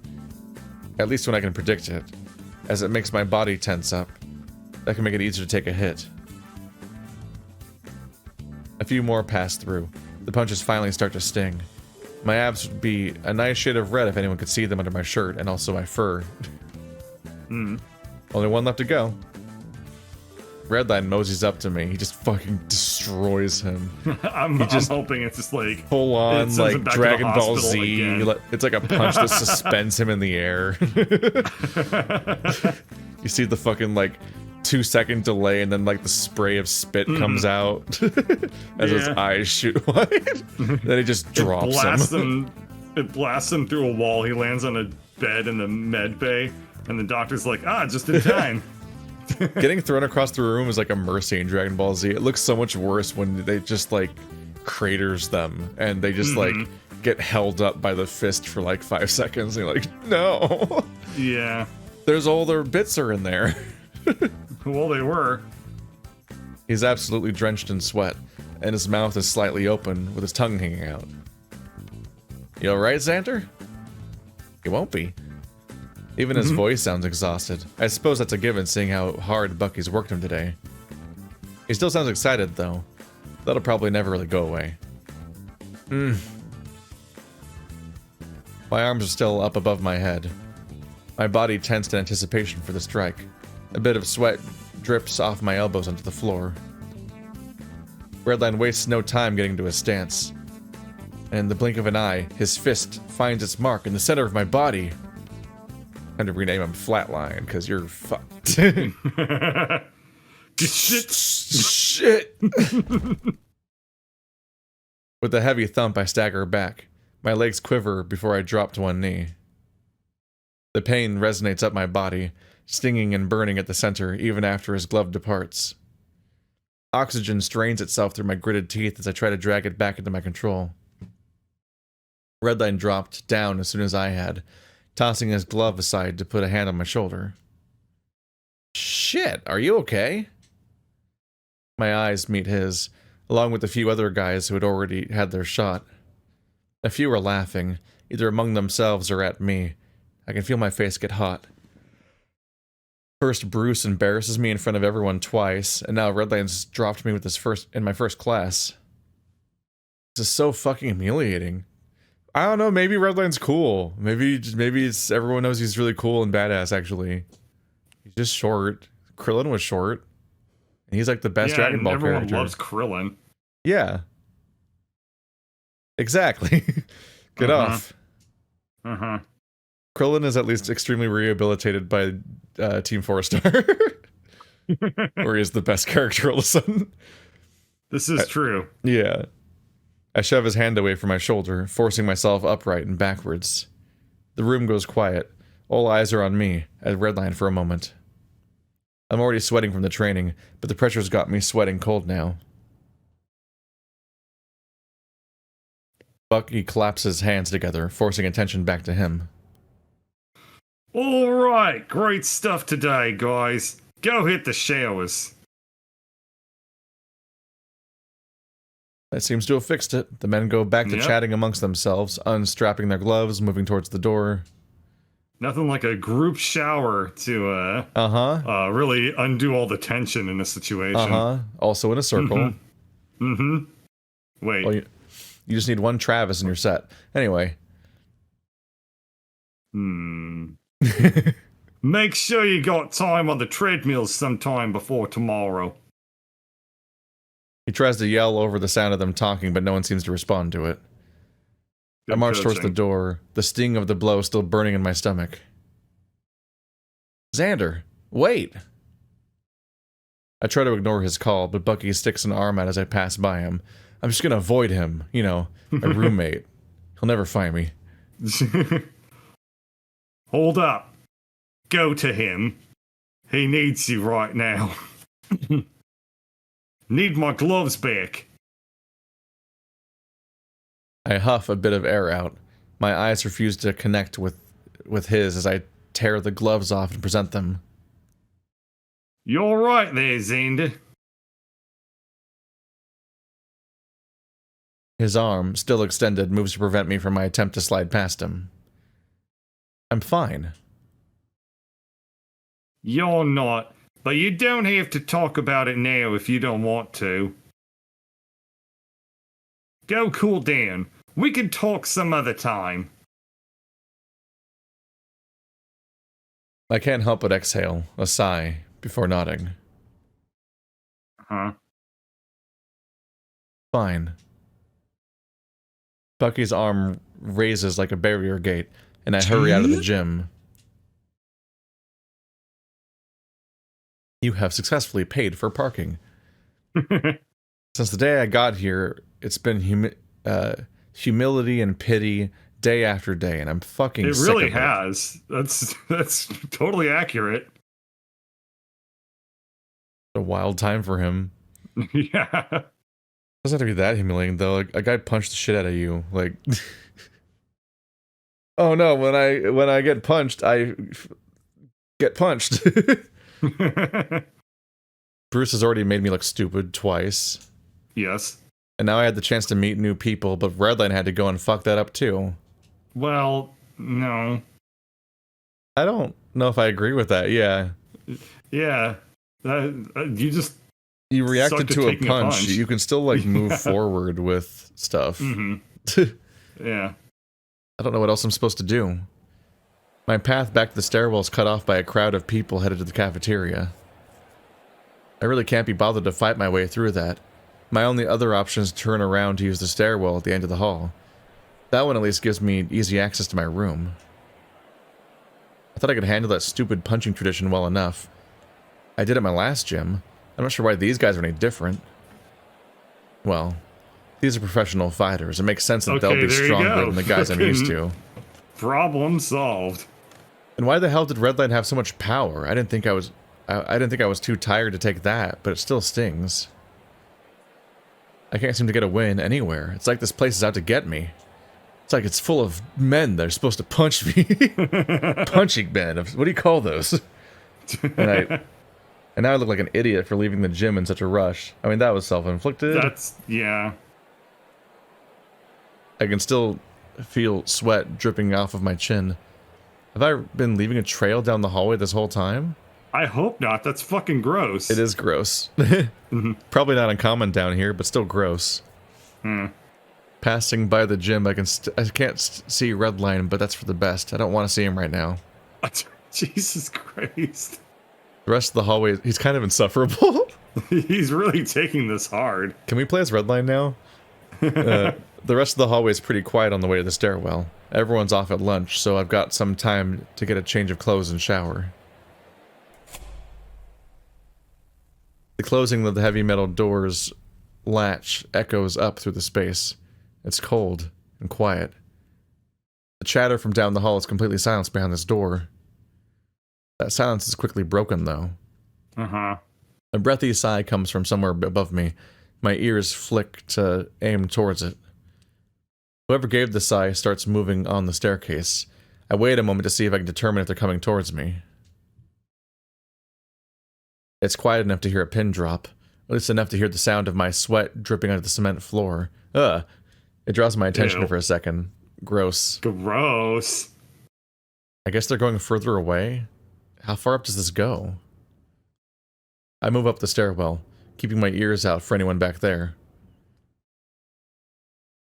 At least when I can predict it, as it makes my body tense up. That can make it easier to take a hit. A few more pass through. The punches finally start to sting. My abs would be a nice shade of red if anyone could see them under my shirt, and also my fur. Only one left to go. Redline moseys up to me. He just fucking destroys him. I'm hoping it's just like full on like Dragon Ball Z. It's like a punch that suspends him in the air. You see the fucking like 2-second delay, and then like the spray of spit comes out as his eyes shoot wide. Then he just drops him. It blasts him through a wall. He lands on a bed in the med bay, and the doctor's like, just in time. Getting thrown across the room is like a mercy in Dragon Ball Z. It looks so much worse when they just like craters them and they just like get held up by the fist for like 5 seconds and you're like, no. Yeah. There's all their bits are in there. Well, they were. He's absolutely drenched in sweat and his mouth is slightly open with his tongue hanging out. You alright, Zander? He won't be. Even his voice sounds exhausted. I suppose that's a given seeing how hard Bucky's worked him today. He still sounds excited though. That'll probably never really go away. My arms are still up above my head. My body tensed in anticipation for the strike. A bit of sweat drips off my elbows onto the floor. Redline wastes no time getting to his stance. And in the blink of an eye, his fist finds its mark in the center of my body. Time to rename him Flatline, because you're fucked. Shit. With a heavy thump, I stagger back. My legs quiver before I drop to one knee. The pain resonates up my body, stinging and burning at the center even after his glove departs. Oxygen strains itself through my gritted teeth as I try to drag it back into my control. Redline dropped down as soon as I had, tossing his glove aside to put a hand on my shoulder. Shit, are you okay? My eyes meet his, along with a few other guys who had already had their shot. A few are laughing, either among themselves or at me. I can feel my face get hot. First, Bruce embarrasses me in front of everyone twice, and now Redline's dropped me with in my first class. This is so fucking humiliating. I don't know, maybe Redline's cool. Maybe it's everyone knows he's really cool and badass, actually. He's just short. Krillin was short. And he's like the best Dragon Ball character. Everyone loves Krillin. Yeah. Exactly. Get off. Krillin is at least extremely rehabilitated by Team 4-Star. Or he is the best character all of a sudden. This is true. Yeah. I shove his hand away from my shoulder, forcing myself upright and backwards. The room goes quiet. All eyes are on me, at Redline for a moment. I'm already sweating from the training, but the pressure's got me sweating cold now. Bucky claps his hands together, forcing attention back to him. Alright, great stuff today, guys. Go hit the showers. That seems to have fixed it. The men go back to chatting amongst themselves, unstrapping their gloves, moving towards the door. Nothing like a group shower to, really undo all the tension in a situation. Also in a circle. Wait. Well, you just need one Travis and you're set. Anyway. Make sure you got time on the treadmills sometime before tomorrow. He tries to yell over the sound of them talking, but no one seems to respond to it. I march towards the door, the sting of the blow still burning in my stomach. Zander, wait! I try to ignore his call, but Bucky sticks an arm out as I pass by him. I'm just gonna avoid him, you know, my roommate. He'll never find me. Hold up. Go to him. He needs you right now. Need my gloves back. I huff a bit of air out. My eyes refuse to connect with his as I tear the gloves off and present them. You're right there, Zander. His arm, still extended, moves to prevent me from my attempt to slide past him. I'm fine. You're not, but you don't have to talk about it now if you don't want to. Go cool down. We can talk some other time. I can't help but exhale, a sigh, before nodding. Fine. Bucky's arm raises like a barrier gate, and I hurry out of the gym. You have successfully paid for parking. Since the day I got here, it's been humility and pity day after day, and I'm fucking sick of it. It really has. That's totally accurate. A wild time for him. Yeah. It doesn't have to be that humiliating, though. Like, a guy punched the shit out of you. Like, oh no, when I get punched, I get punched. Bruce has already made me look stupid twice. Yes. And now I had the chance to meet new people, but Redline had to go and fuck that up too. Well, no. I don't know if I agree with that, yeah. Yeah. You reacted to a punch. You can still, like, move forward with stuff. Yeah. I don't know what else I'm supposed to do. My path back to the stairwell is cut off by a crowd of people headed to the cafeteria. I really can't be bothered to fight my way through that. My only other option is to turn around to use the stairwell at the end of the hall. That one at least gives me easy access to my room. I thought I could handle that stupid punching tradition well enough. I did at my last gym. I'm not sure why these guys are any different. Well, these are professional fighters. It makes sense that they'll be stronger than the guys I'm used to. Problem solved. And why the hell did Redline have so much power? I didn't think I was too tired to take that, but it still stings. I can't seem to get a win anywhere. It's like this place is out to get me. It's like it's full of men that are supposed to punch me. Punching men. What do you call those? And now I look like an idiot for leaving the gym in such a rush. I mean, that was self-inflicted. Yeah. I can still feel sweat dripping off of my chin. Have I been leaving a trail down the hallway this whole time? I hope not. That's fucking gross. It is gross. Probably not uncommon down here, but still gross. Passing by the gym, I can't see Redline, but that's for the best. I don't want to see him right now. Jesus Christ. The rest of the hallway, he's kind of insufferable. He's really taking this hard. Can we play as Redline now? The rest of the hallway is pretty quiet on the way to the stairwell. Everyone's off at lunch, so I've got some time to get a change of clothes and shower. The closing of the heavy metal door's latch echoes up through the space. It's cold and quiet. The chatter from down the hall is completely silenced behind this door. That silence is quickly broken, though. A breathy sigh comes from somewhere above me. My ears flick to aim towards it. Whoever gave the sigh starts moving on the staircase. I wait a moment to see if I can determine if they're coming towards me. It's quiet enough to hear a pin drop. At least enough to hear the sound of my sweat dripping onto the cement floor. Ugh. It draws my attention for a second. Gross. Gross. I guess they're going further away? How far up does this go? I move up the stairwell, keeping my ears out for anyone back there.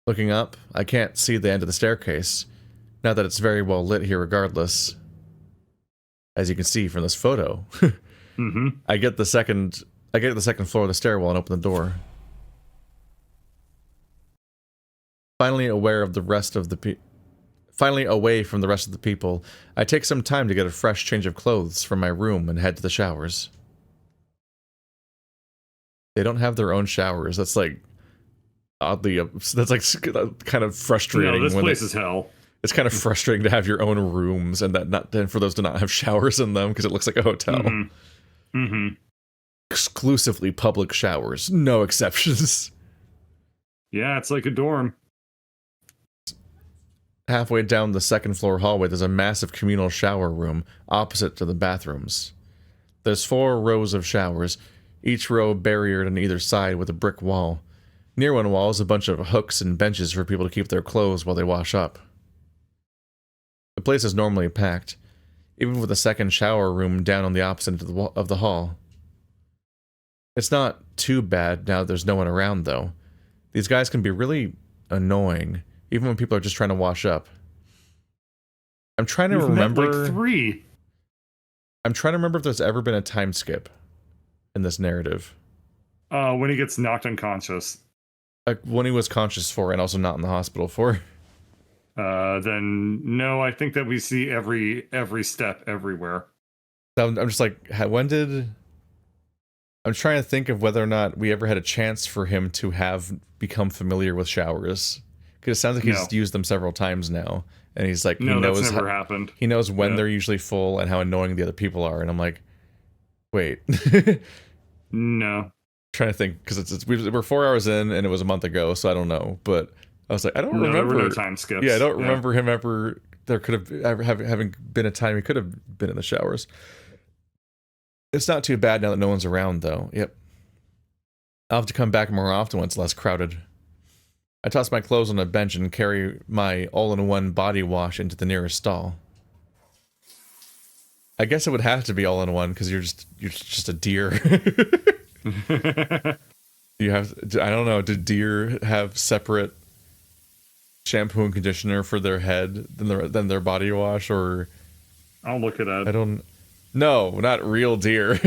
Looking up, I can't see the end of the staircase. Not that it's very well lit here regardless. As you can see from this photo. I get the second floor of the stairwell and open the door. Finally away from the rest of the people, I take some time to get a fresh change of clothes from my room and head to the showers. They don't have their own showers. That's like oddly, that's like kind of frustrating. No, this place is hell. It's kind of frustrating to have your own rooms and for those to not have showers in them because it looks like a hotel. Exclusively public showers, no exceptions. Yeah, it's like a dorm. Halfway down the second floor hallway, there's a massive communal shower room opposite to the bathrooms. There's 4 rows of showers, each row barriered on either side with a brick wall. Near one wall is a bunch of hooks and benches for people to keep their clothes while they wash up. The place is normally packed, even with a second shower room down on the opposite end of the hall. It's not too bad now that there's no one around, though. These guys can be really annoying, even when people are just trying to wash up. I'm trying to remember... Met like 3. I'm trying to remember if there's ever been a time skip in this narrative. When he gets knocked unconscious. Like, when he was conscious for and also not in the hospital for. Then, no, I think that we see every step everywhere. I'm just like, when did... I'm trying to think of whether or not we ever had a chance for him to have become familiar with showers. Because it sounds like he's used them several times now. And he's like, that's never happened. He knows when they're usually full and how annoying the other people are. And I'm like, wait. No. Trying to think, because we're 4 hours in and it was a month ago, so I don't know. But I was like, I don't remember. There were no time skips. Yeah, I don't remember him ever. There could have ever having been a time he could have been in the showers. It's not too bad now that no one's around, though. Yep. I'll have to come back more often when it's less crowded. I toss my clothes on a bench and carry my all-in-one body wash into the nearest stall. I guess it would have to be all-in-one because you're just a deer. You have, I don't know, do deer have separate shampoo and conditioner for their head than their body wash, or... I'll look it up. I don't... No, not real deer.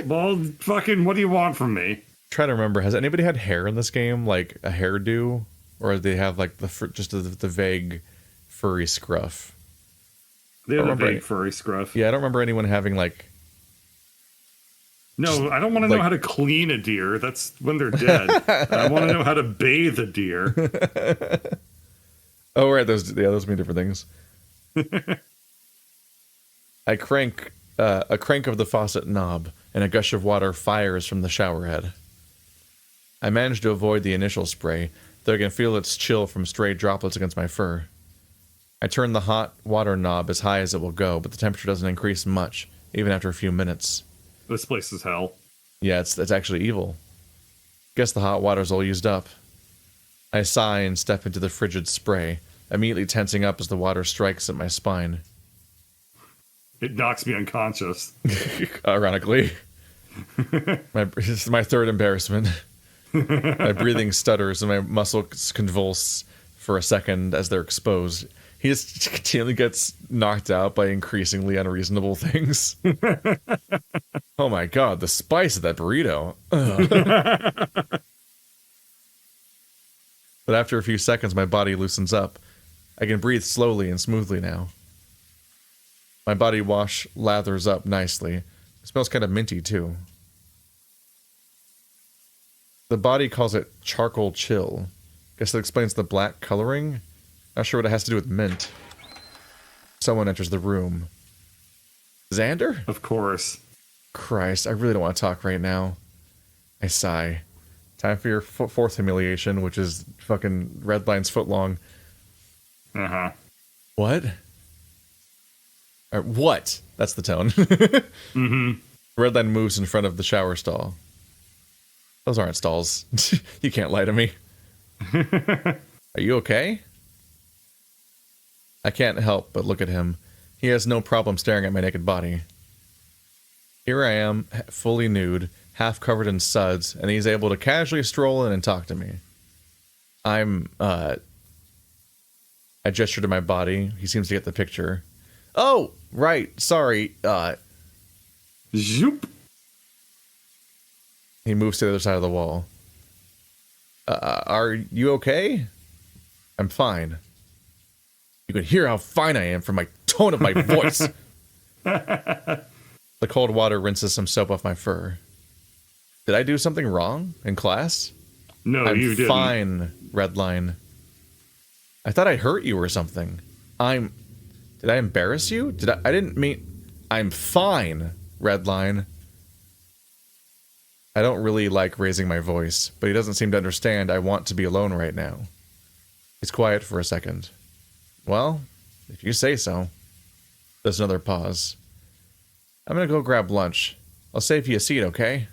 Well, fucking, what do you want from me? Trying to remember, has anybody had hair in this game, like a hairdo, or do they have like just the vague furry scruff? They have a vague furry scruff. Yeah, I don't remember anyone having like... No, I don't want to know how to clean a deer. That's when they're dead. I want to know how to bathe a deer. Oh, right, those mean different things. I crank a crank of the faucet knob, and a gush of water fires from the shower head. I manage to avoid the initial spray, though I can feel its chill from stray droplets against my fur. I turn the hot water knob as high as it will go, but the temperature doesn't increase much, even after a few minutes. This place is hell. Yeah, it's actually evil. Guess the hot water's all used up. I sigh and step into the frigid spray, immediately tensing up as the water strikes at my spine. It knocks me unconscious. Ironically. This is my third embarrassment. My breathing stutters and my muscles convulse for a second as they're exposed. He just continually gets knocked out by increasingly unreasonable things. Oh my god, the spice of that burrito. But after a few seconds, my body loosens up. I can breathe slowly and smoothly now. My body wash lathers up nicely. It smells kind of minty, too. The body calls it charcoal chill. Guess that explains the black coloring. Not sure what it has to do with mint. Someone enters the room. Zander? Of course. Christ, I really don't want to talk right now. I sigh. Time for your fourth humiliation, which is fucking Redline's foot long. Uh-huh. What? What? That's the tone. Mm-hmm. Redline moves in front of the shower stall. Those aren't stalls. You can't lie to me. Are you okay? I can't help but look at him. He has no problem staring at my naked body. Here I am, fully nude, half covered in suds, and he's able to casually stroll in and talk to me. I gesture to my body. He seems to get the picture. Oh, right, sorry, Zoop. He moves to the other side of the wall. Are you okay? I'm fine. You can hear how fine I am from my tone of my voice. The cold water rinses some soap off my fur. Did I do something wrong in class? No, you didn't. I'm fine, Redline. I thought I hurt you or something. Did I embarrass you? I didn't mean... I'm fine, Redline. I don't really like raising my voice, but he doesn't seem to understand I want to be alone right now. He's quiet for a second. Well, if you say so. There's another pause. I'm gonna go grab lunch. I'll save you a seat, okay?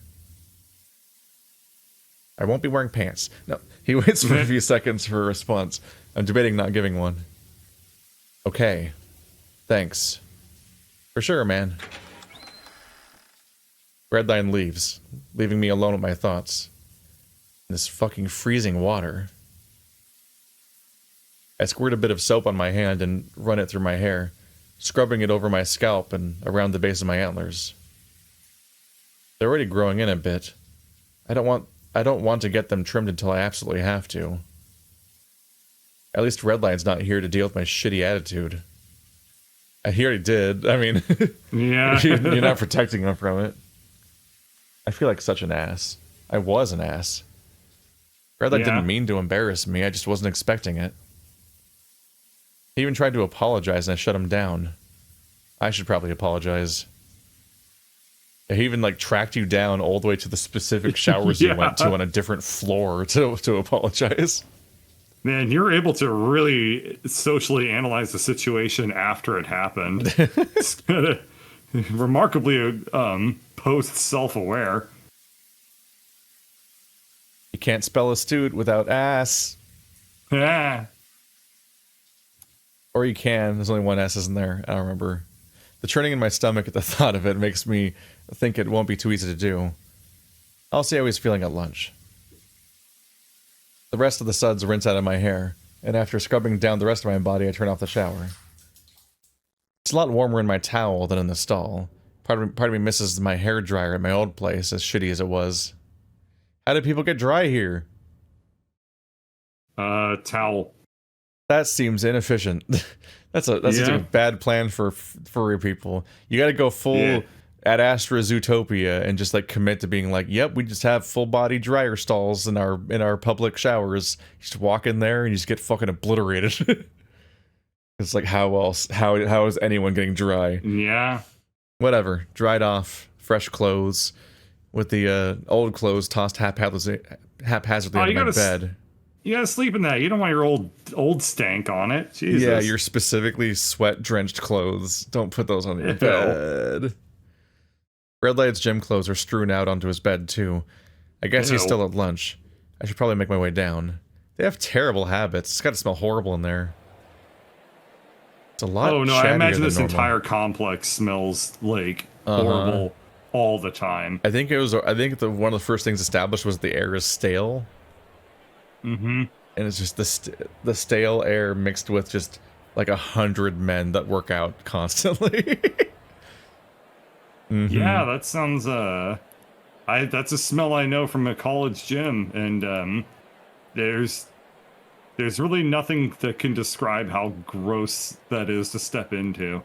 I won't be wearing pants. No, he waits for a few seconds for a response. I'm debating not giving one. Okay. Thanks. For sure, man. Redline leaves, leaving me alone with my thoughts. This fucking freezing water. I squirt a bit of soap on my hand and run it through my hair, scrubbing it over my scalp and around the base of my antlers. They're already growing in a bit. I don't want to get them trimmed until I absolutely have to. At least Redline's not here to deal with my shitty attitude. He already did. I mean, yeah. You're not protecting him from it. I feel like such an ass. I was an ass. Redline didn't mean to embarrass me, I just wasn't expecting it. He even tried to apologize and I shut him down. I should probably apologize. He even, like, tracked you down all the way to the specific showers you went to on a different floor to apologize. Man, you're able to really socially analyze the situation after it happened. It's kinda remarkably post-self-aware. You can't spell astute without ass. Yeah. Or you can. There's only one S, isn't there? I don't remember. The churning in my stomach at the thought of it makes me think it won't be too easy to do. I'll see how he's feeling at lunch. The rest of the suds rinse out of my hair, and after scrubbing down the rest of my body, I turn off the shower. It's a lot warmer in my towel than in the stall. Part of me misses my hair dryer at my old place, as shitty as it was. How did people get dry here? Towel. That seems inefficient. That's a bad plan for furry people. You gotta go full Ad Astra Zootopia and just like commit to being like, yep, we just have full body dryer stalls in our public showers. You just walk in there and you just get fucking obliterated. It's like, how is anyone getting dry? Yeah. Whatever. Dried off, fresh clothes, with the old clothes tossed haphazardly into my bed. You gotta sleep in that. You don't want your old stank on it. Jesus. Yeah, your specifically sweat-drenched clothes. Don't put those on your bed. Redline's gym clothes are strewn out onto his bed, too. I guess he's still at lunch. I should probably make my way down. They have terrible habits. It's gotta smell horrible in there. It's a lot. Oh no, I imagine this normal. entire complex smells like horrible all the time. I think one of the first things established was the air is stale. Mm-hmm. And it's just the stale air mixed with just like 100 men that work out constantly. Yeah, that sounds that's a smell I know from a college gym, and there's really nothing that can describe how gross that is to step into.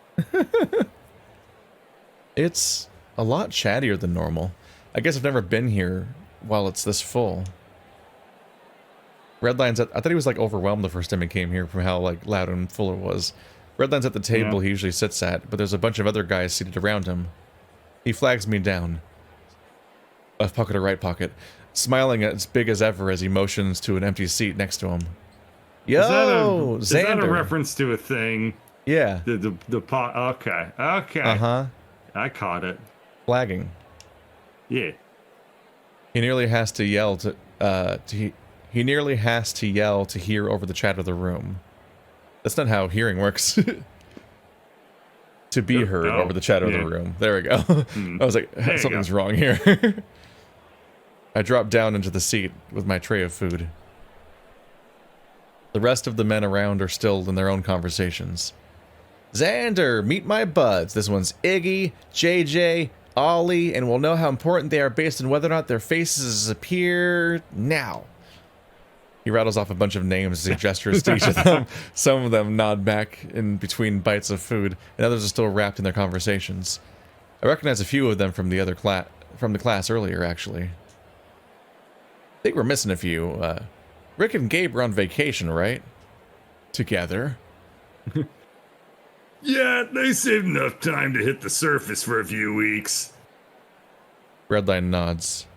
It's a lot chattier than normal. I guess I've never been here while it's this full. Redline's I thought he was like overwhelmed the first time he came here from how like loud and full it was. Redline's at the table he usually sits at, but there's a bunch of other guys seated around him. He flags me down. Left pocket or right pocket, smiling as big as ever as he motions to an empty seat next to him. Yo, is Zander. that a reference to a thing? Yeah. The pot. Okay. I caught it. Flagging. Yeah. He nearly has to yell he nearly has to yell to hear over the chat of the room. That's not how hearing works. To be heard over the chat of the room. There we go. I was like, something's wrong here. I dropped down into the seat with my tray of food. The rest of the men around are still in their own conversations. Zander, meet my buds. This one's Iggy, JJ, Ollie, and we'll know how important they are based on whether or not their faces appear now. He rattles off a bunch of names as he gestures to each of them. Some of them nod back in between bites of food, and others are still wrapped in their conversations. I recognize a few of them from the class earlier, actually. I think we're missing a few. Rick and Gabe were on vacation, right? Together. Yeah, they saved enough time to hit the surface for a few weeks. Redline nods.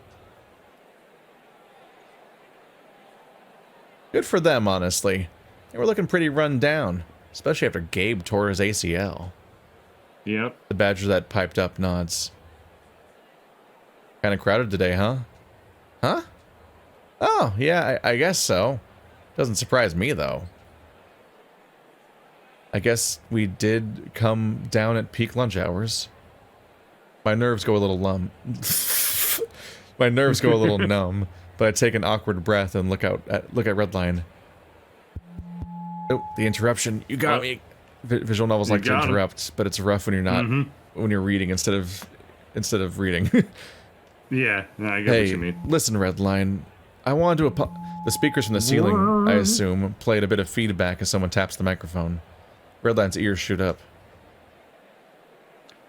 Good for them, honestly. They were looking pretty run down, especially after Gabe tore his ACL. Yep. The badger that piped up nods. Kind of crowded today, huh? Huh? Oh, yeah, I guess so. Doesn't surprise me, though. I guess we did come down at peak lunch hours. My nerves go a little My nerves go a little numb, but I take an awkward breath and look at Redline. Oh, the interruption. You got me. Visual novels like to interrupt, but it's rough when you're not when you're reading instead of reading. Yeah, no, I get what you mean. Listen, Redline. I wanted to the speakers from the ceiling, I assume, played a bit of feedback as someone taps the microphone. Redline's ears shoot up.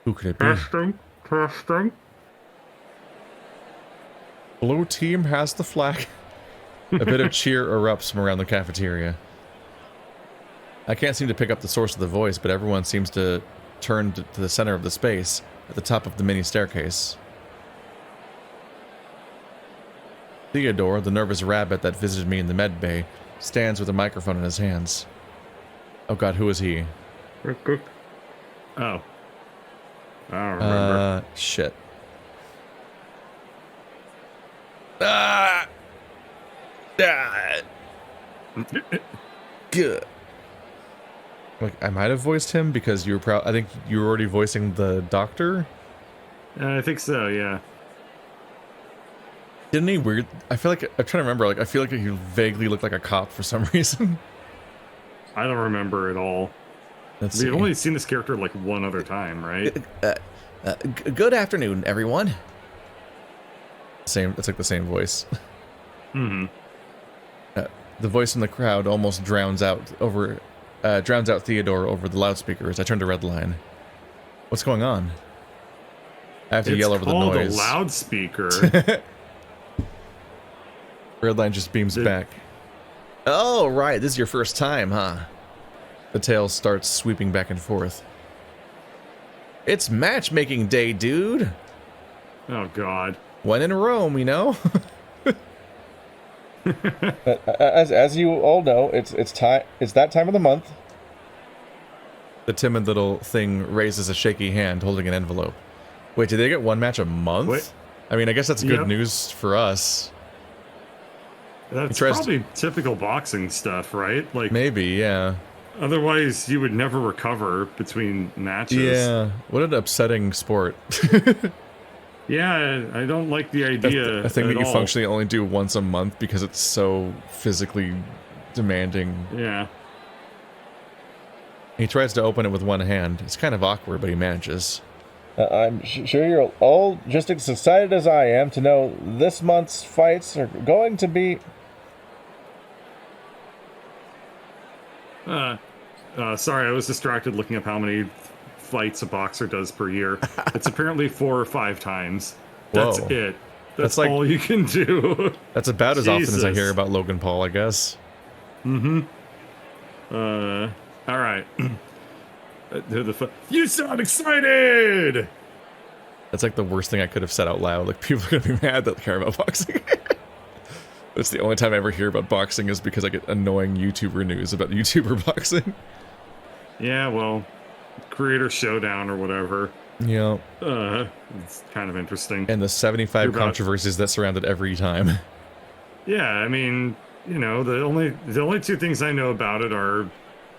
Who could it be? Testing. Blue team has the flag. A bit of cheer erupts from around the cafeteria. I can't seem to pick up the source of the voice, but everyone seems to turn to the center of the space, at the top of the mini staircase. Theodore, the nervous rabbit that visited me in the med bay, stands with a microphone in his hands. Oh god, who is he? Oh. I don't remember. Shit. Good. Like, I might have voiced him because you were I think you were already voicing the doctor? I think so, yeah. Didn't he weird? I feel like, I'm trying to remember, like, I feel like he vaguely looked like a cop for some reason. I don't remember at all. We've only seen this character like one other time, right? Good afternoon, everyone. It's like the same voice. The voice in the crowd almost drowns out Theodore over the loudspeakers. I turn to Redline. What's going on? I have to yell over the noise. It's called a loudspeaker. Redline just beams back. Oh, right. This is your first time, huh? The tail starts sweeping back and forth. It's matchmaking day, dude. Oh, God. When in Rome, you know? as you all know, it's that time of the month. The timid little thing raises a shaky hand holding an envelope. Wait, do they get one match a month? Wait. I mean, I guess that's good news for us. That's probably typical boxing stuff, right? Like, maybe, yeah. Otherwise, you would never recover between matches. Yeah, what an upsetting sport. Yeah, I don't like the idea. A thing that you all. functionally only do once a month because it's so physically demanding. Yeah. He tries to open it with one hand. It's kind of awkward, but he manages. I'm sure you're all just as excited as I am to know this month's fights are going to be... Sorry, I was distracted looking up how many fights a boxer does per year. It's apparently 4 or 5 times. That's Whoa. it. That's like- all you can do. That's about as often as I Jesus. hear about Logan Paul, I guess. All right. You sound excited! That's like the worst thing I could have said out loud. Like, people are gonna be mad that I care about boxing. That's the only time I ever hear about boxing is because I get annoying YouTuber news about YouTuber boxing. Yeah, well, Creator Showdown or whatever. Yeah. It's kind of interesting. And the 75 You're about- controversies that surround it every time. Yeah, I mean, you know, the only 2 things I know about it are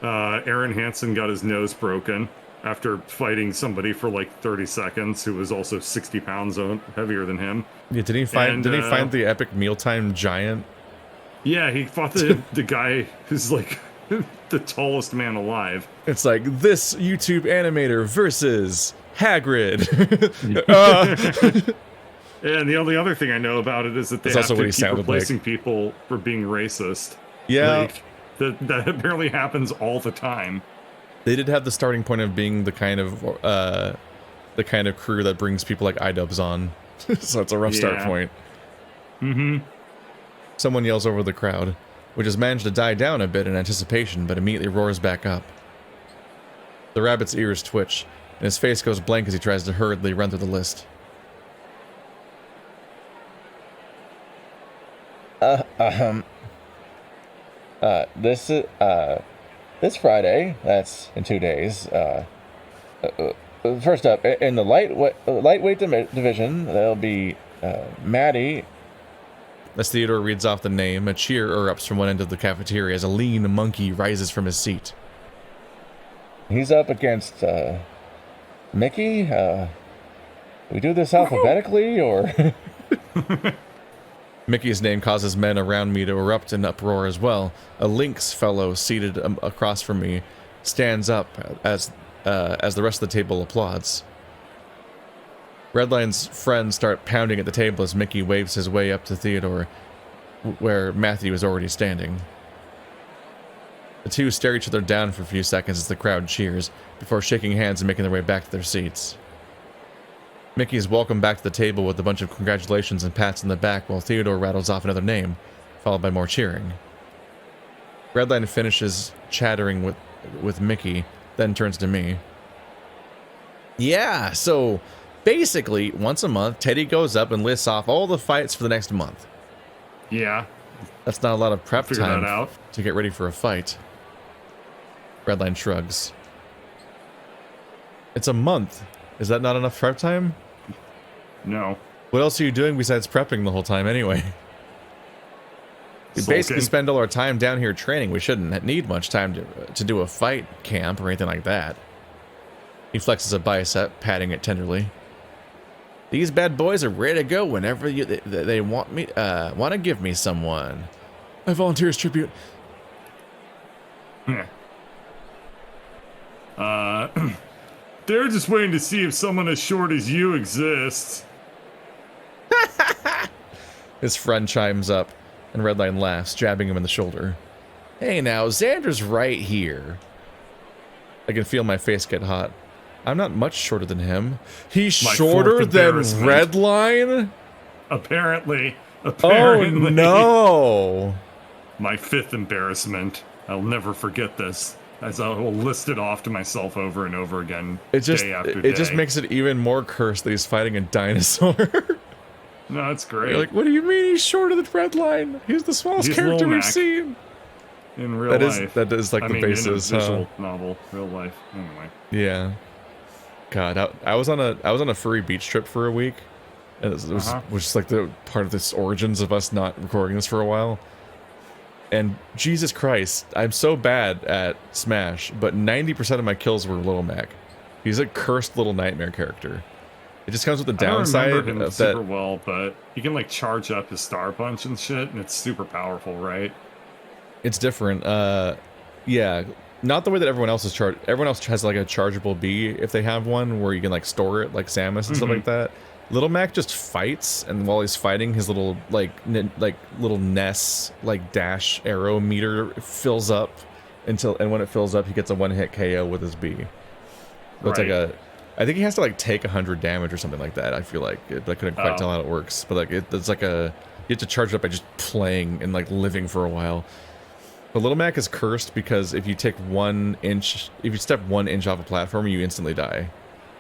Aaron Hansen got his nose broken after fighting somebody for like 30 seconds who was also 60 pounds heavier than him. Yeah, did he find And, did he find the epic mealtime giant? Yeah, he fought the guy who's like the tallest man alive. It's like this YouTube animator versus Hagrid. And the only other thing I know about it is that they That's have also what to he keep sounded replacing people for being racist. Yeah. Like, that apparently happens all the time. They did have the starting point of being the kind of crew that brings people like iDubbbz on. So it's a rough start Yeah. point. Someone yells over the crowd, which has managed to die down a bit in anticipation, but immediately roars back up. The rabbit's ears twitch, and his face goes blank as he tries to hurriedly run through the list. This Friday, that's in 2 days, first up, in the lightweight division, there'll be Maddie. As Theodore reads off the name, a cheer erupts from one end of the cafeteria as a lean monkey rises from his seat. He's up against Mickey. We do this alphabetically, or... Mickey's name causes men around me to erupt in uproar as well. A lynx fellow seated across from me stands up as the rest of the table applauds. Redline's friends start pounding at the table as Mickey waves his way up to Theodore, where Matthew is already standing. The two stare each other down for a few seconds as the crowd cheers, before shaking hands and making their way back to their seats. Mickey is welcomed back to the table with a bunch of congratulations and pats on the back while Theodore rattles off another name, followed by more cheering. Redline finishes chattering with Mickey, then turns to me. Yeah, so basically, once a month, Teddy goes up and lists off all the fights for the next month. Yeah. That's not a lot of prep Figure time that out. to get ready for a fight. Redline shrugs. It's a month. Is that not enough prep time? No. What else are you doing besides prepping the whole time anyway? We basically Sulking. spend all our time down here training. We shouldn't need much time to do a fight camp or anything like that. He flexes a bicep, patting it tenderly. These bad boys are ready to go whenever they want to give me someone. I volunteer as tribute. They're just waiting to see if someone as short as you exists. His friend chimes up, and Redline laughs, jabbing him in the shoulder. Hey now, Zander's right here. I can feel my face get hot. I'm not much shorter than him. He's My shorter fourth than embarrassment. Redline? Apparently. Oh no! My 5th embarrassment. I'll never forget this, as I will list it off to myself over and over again. It just day after it day. just makes it even more cursed that he's fighting a dinosaur. No, that's great. You're like, what do you mean he's shorter than Redline? He's the smallest He's character we've Lomac. seen. in real That is life. like I the mean, basis, in a huh? visual novel, real life. Anyway. Yeah. God, I was on a furry beach trip for a week, and it was just like the part of this origins of us not recording this for a while. And Jesus Christ, I'm so bad at Smash, but 90% of my kills were Little Mac. He's a cursed little nightmare character. It just comes with the downside I don't remember him of super that. well, but you can like charge up his star punch and shit, and it's super powerful, right? It's different. Yeah, not the way that everyone else is charged. Everyone else has like a chargeable B if they have one, where you can like store it, like Samus and stuff like that. Little Mac just fights, and while he's fighting, his little little Ness like dash arrow meter fills up and when it fills up, he gets a one-hit KO with his B. But it's like I think he has to like take 100 damage or something like that. I feel like I couldn't quite tell how it works, but like it's like you have to charge it up by just playing and like living for a while. But Little Mac is cursed because if you take if you step 1 inch off a platform, you instantly die.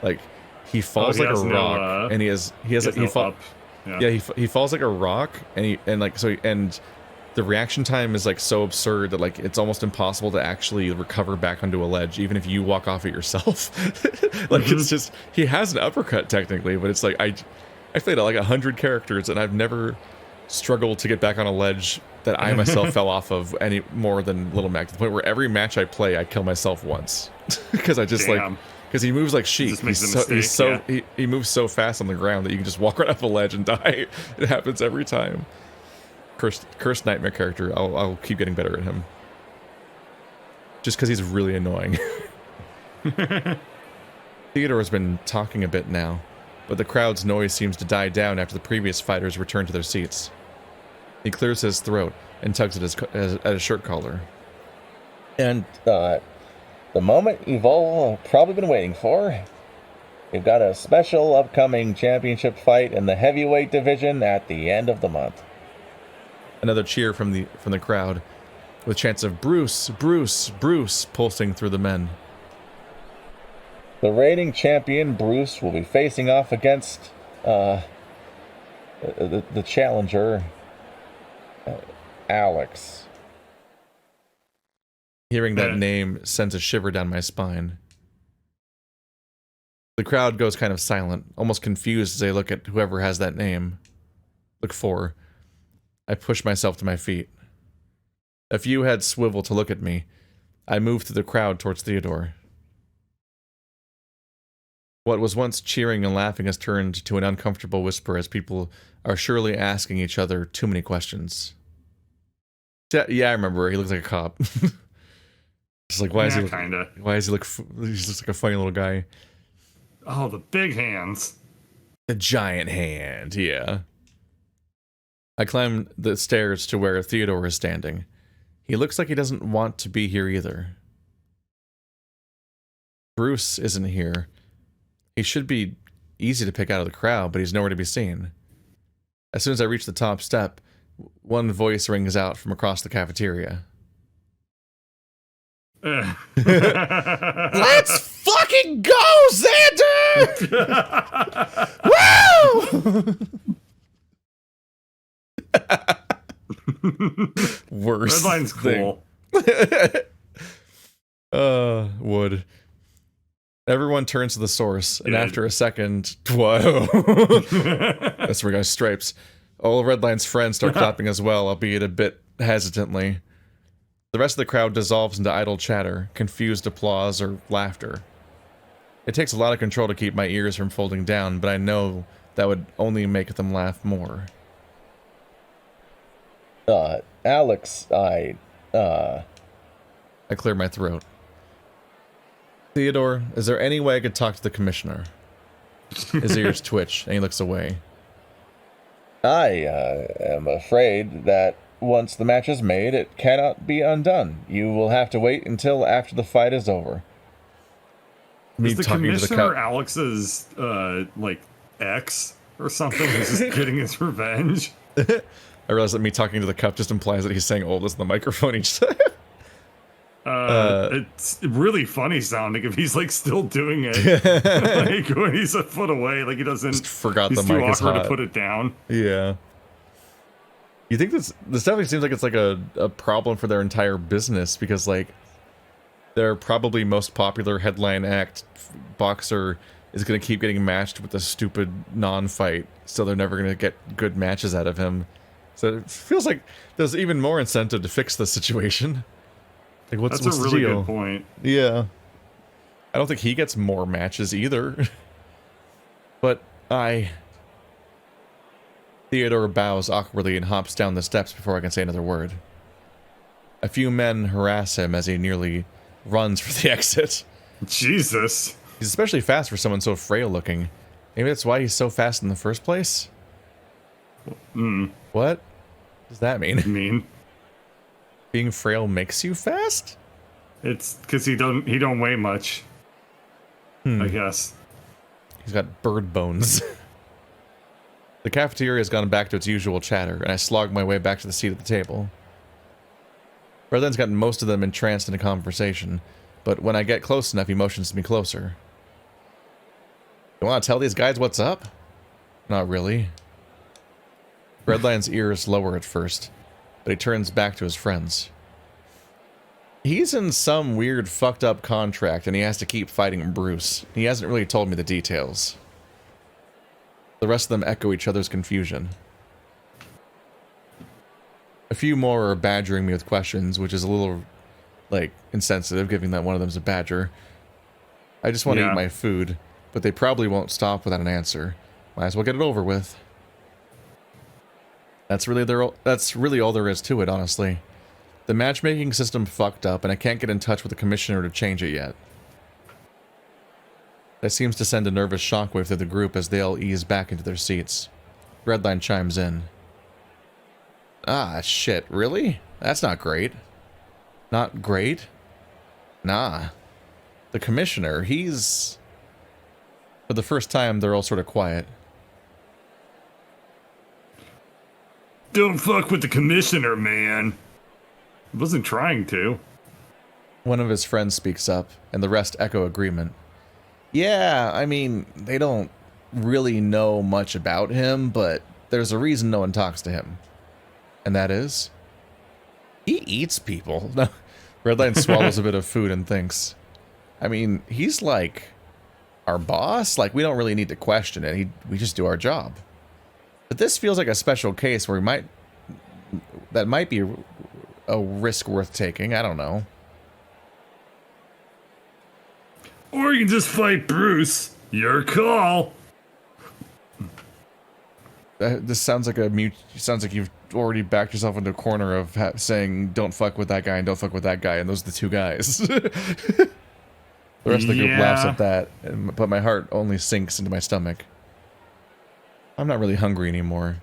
Like he falls like a rock, and he falls like a rock, and the reaction time is like so absurd that like it's almost impossible to actually recover back onto a ledge, even if you walk off it yourself. Like it's just he has an uppercut technically, but it's like I played like 100 characters and I've never struggled to get back on a ledge that I myself fell off of any more than Little Mac, to the point where every match I play I kill myself once because I just because he moves like Sheik. He moves so fast on the ground that you can just walk right off a ledge and die. It happens every time. Cursed nightmare character. I'll keep getting better at him. Just because he's really annoying. Theodore's been talking a bit now, but the crowd's noise seems to die down after the previous fighters return to their seats. He clears his throat and tugs at his shirt collar. And the moment you've all probably been waiting for. We've got a special upcoming championship fight in the heavyweight division at the end of the month. Another cheer from the crowd, with chants of Bruce, Bruce, Bruce pulsing through the men. The reigning champion Bruce will be facing off against the challenger Alex. Hearing that name sends a shiver down my spine. The crowd goes kind of silent, almost confused as they look at whoever has that name. Look for. I push myself to my feet. A few heads swivel to look at me. I move through the crowd towards Theodore. What was once cheering and laughing has turned to an uncomfortable whisper as people are surely asking each other too many questions. Yeah, I remember. He looks like a cop. Just like, why does he look he looks like a funny little guy. Oh, the big hands. The giant hand, yeah. I climb the stairs to where Theodore is standing. He looks like he doesn't want to be here either. Bruce isn't here. He should be easy to pick out of the crowd, but he's nowhere to be seen. As soon as I reach the top step, one voice rings out from across the cafeteria. Let's fucking go, Zander! Woo! Worst Redline's thing. Cool. Wood. Everyone turns to the source, and after a second, whoa. That's where guys stripes. All of Redline's friends start clapping as well, albeit a bit hesitantly. The rest of the crowd dissolves into idle chatter, confused applause, or laughter. It takes a lot of control to keep my ears from folding down, but I know that would only make them laugh more. Alex, I clear my throat. Theodore, is there any way I could talk to the commissioner? His ears twitch, and he looks away. I am afraid that once the match is made, it cannot be undone. You will have to wait until after the fight is over. Is the commissioner Alex's, like, ex or something? He's just getting his revenge? I realize that me talking to the cup just implies that he's saying oldest in the microphone each time. It's really funny sounding if he's like still doing it. Like when he's a foot away, like he doesn't. Just forgot he's the too mic is awkward hot. to put it down. Yeah. You think this definitely seems like it's like a problem for their entire business, because like their probably most popular headline act boxer is going to keep getting matched with a stupid non-fight, so they're never going to get good matches out of him. So it feels like there's even more incentive to fix the situation. Like, what's That's a the really deal? good point. Yeah. I don't think he gets more matches either. But Theodore bows awkwardly and hops down the steps before I can say another word. A few men harass him as he nearly runs for the exit. Jesus. He's especially fast for someone so frail looking. Maybe that's why he's so fast in the first place? What does that mean? Being frail makes you fast? It's because he don't weigh much. I guess. He's got bird bones. The cafeteria has gone back to its usual chatter, and I slog my way back to the seat at the table. Redline's gotten most of them entranced in a conversation, but when I get close enough, he motions me closer. You want to tell these guys what's up? Not really. Redline's ears lower at first, but he turns back to his friends. He's in some weird fucked up contract and he has to keep fighting Bruce. He hasn't really told me the details. The rest of them echo each other's confusion. A few more are badgering me with questions, which is a little, like, insensitive, given that one of them's a badger. I just want to eat my food, but they probably won't stop without an answer. Might as well get it over with. That's really all there is to it, honestly. The matchmaking system fucked up, and I can't get in touch with the commissioner to change it yet. That seems to send a nervous shockwave through the group as they all ease back into their seats. Redline chimes in. Ah, shit, really? That's not great. Not great? Nah. The commissioner, he's... For the first time, they're all sort of quiet. Don't fuck with the commissioner, man. I wasn't trying to. One of his friends speaks up, and the rest echo agreement. Yeah, I mean, they don't really know much about him, but there's a reason no one talks to him. And that is... he eats people. Redline swallows a bit of food and thinks. I mean, he's like... our boss? Like, we don't really need to question it. We just do our job. But this feels like a special case where that might be a risk worth taking. I don't know. Or you can just fight Bruce. Your call. This sounds like sounds like you've already backed yourself into a corner of saying, don't fuck with that guy and don't fuck with that guy, and those are the two guys. The rest of the group laughs at that, but my heart only sinks into my stomach. I'm not really hungry anymore.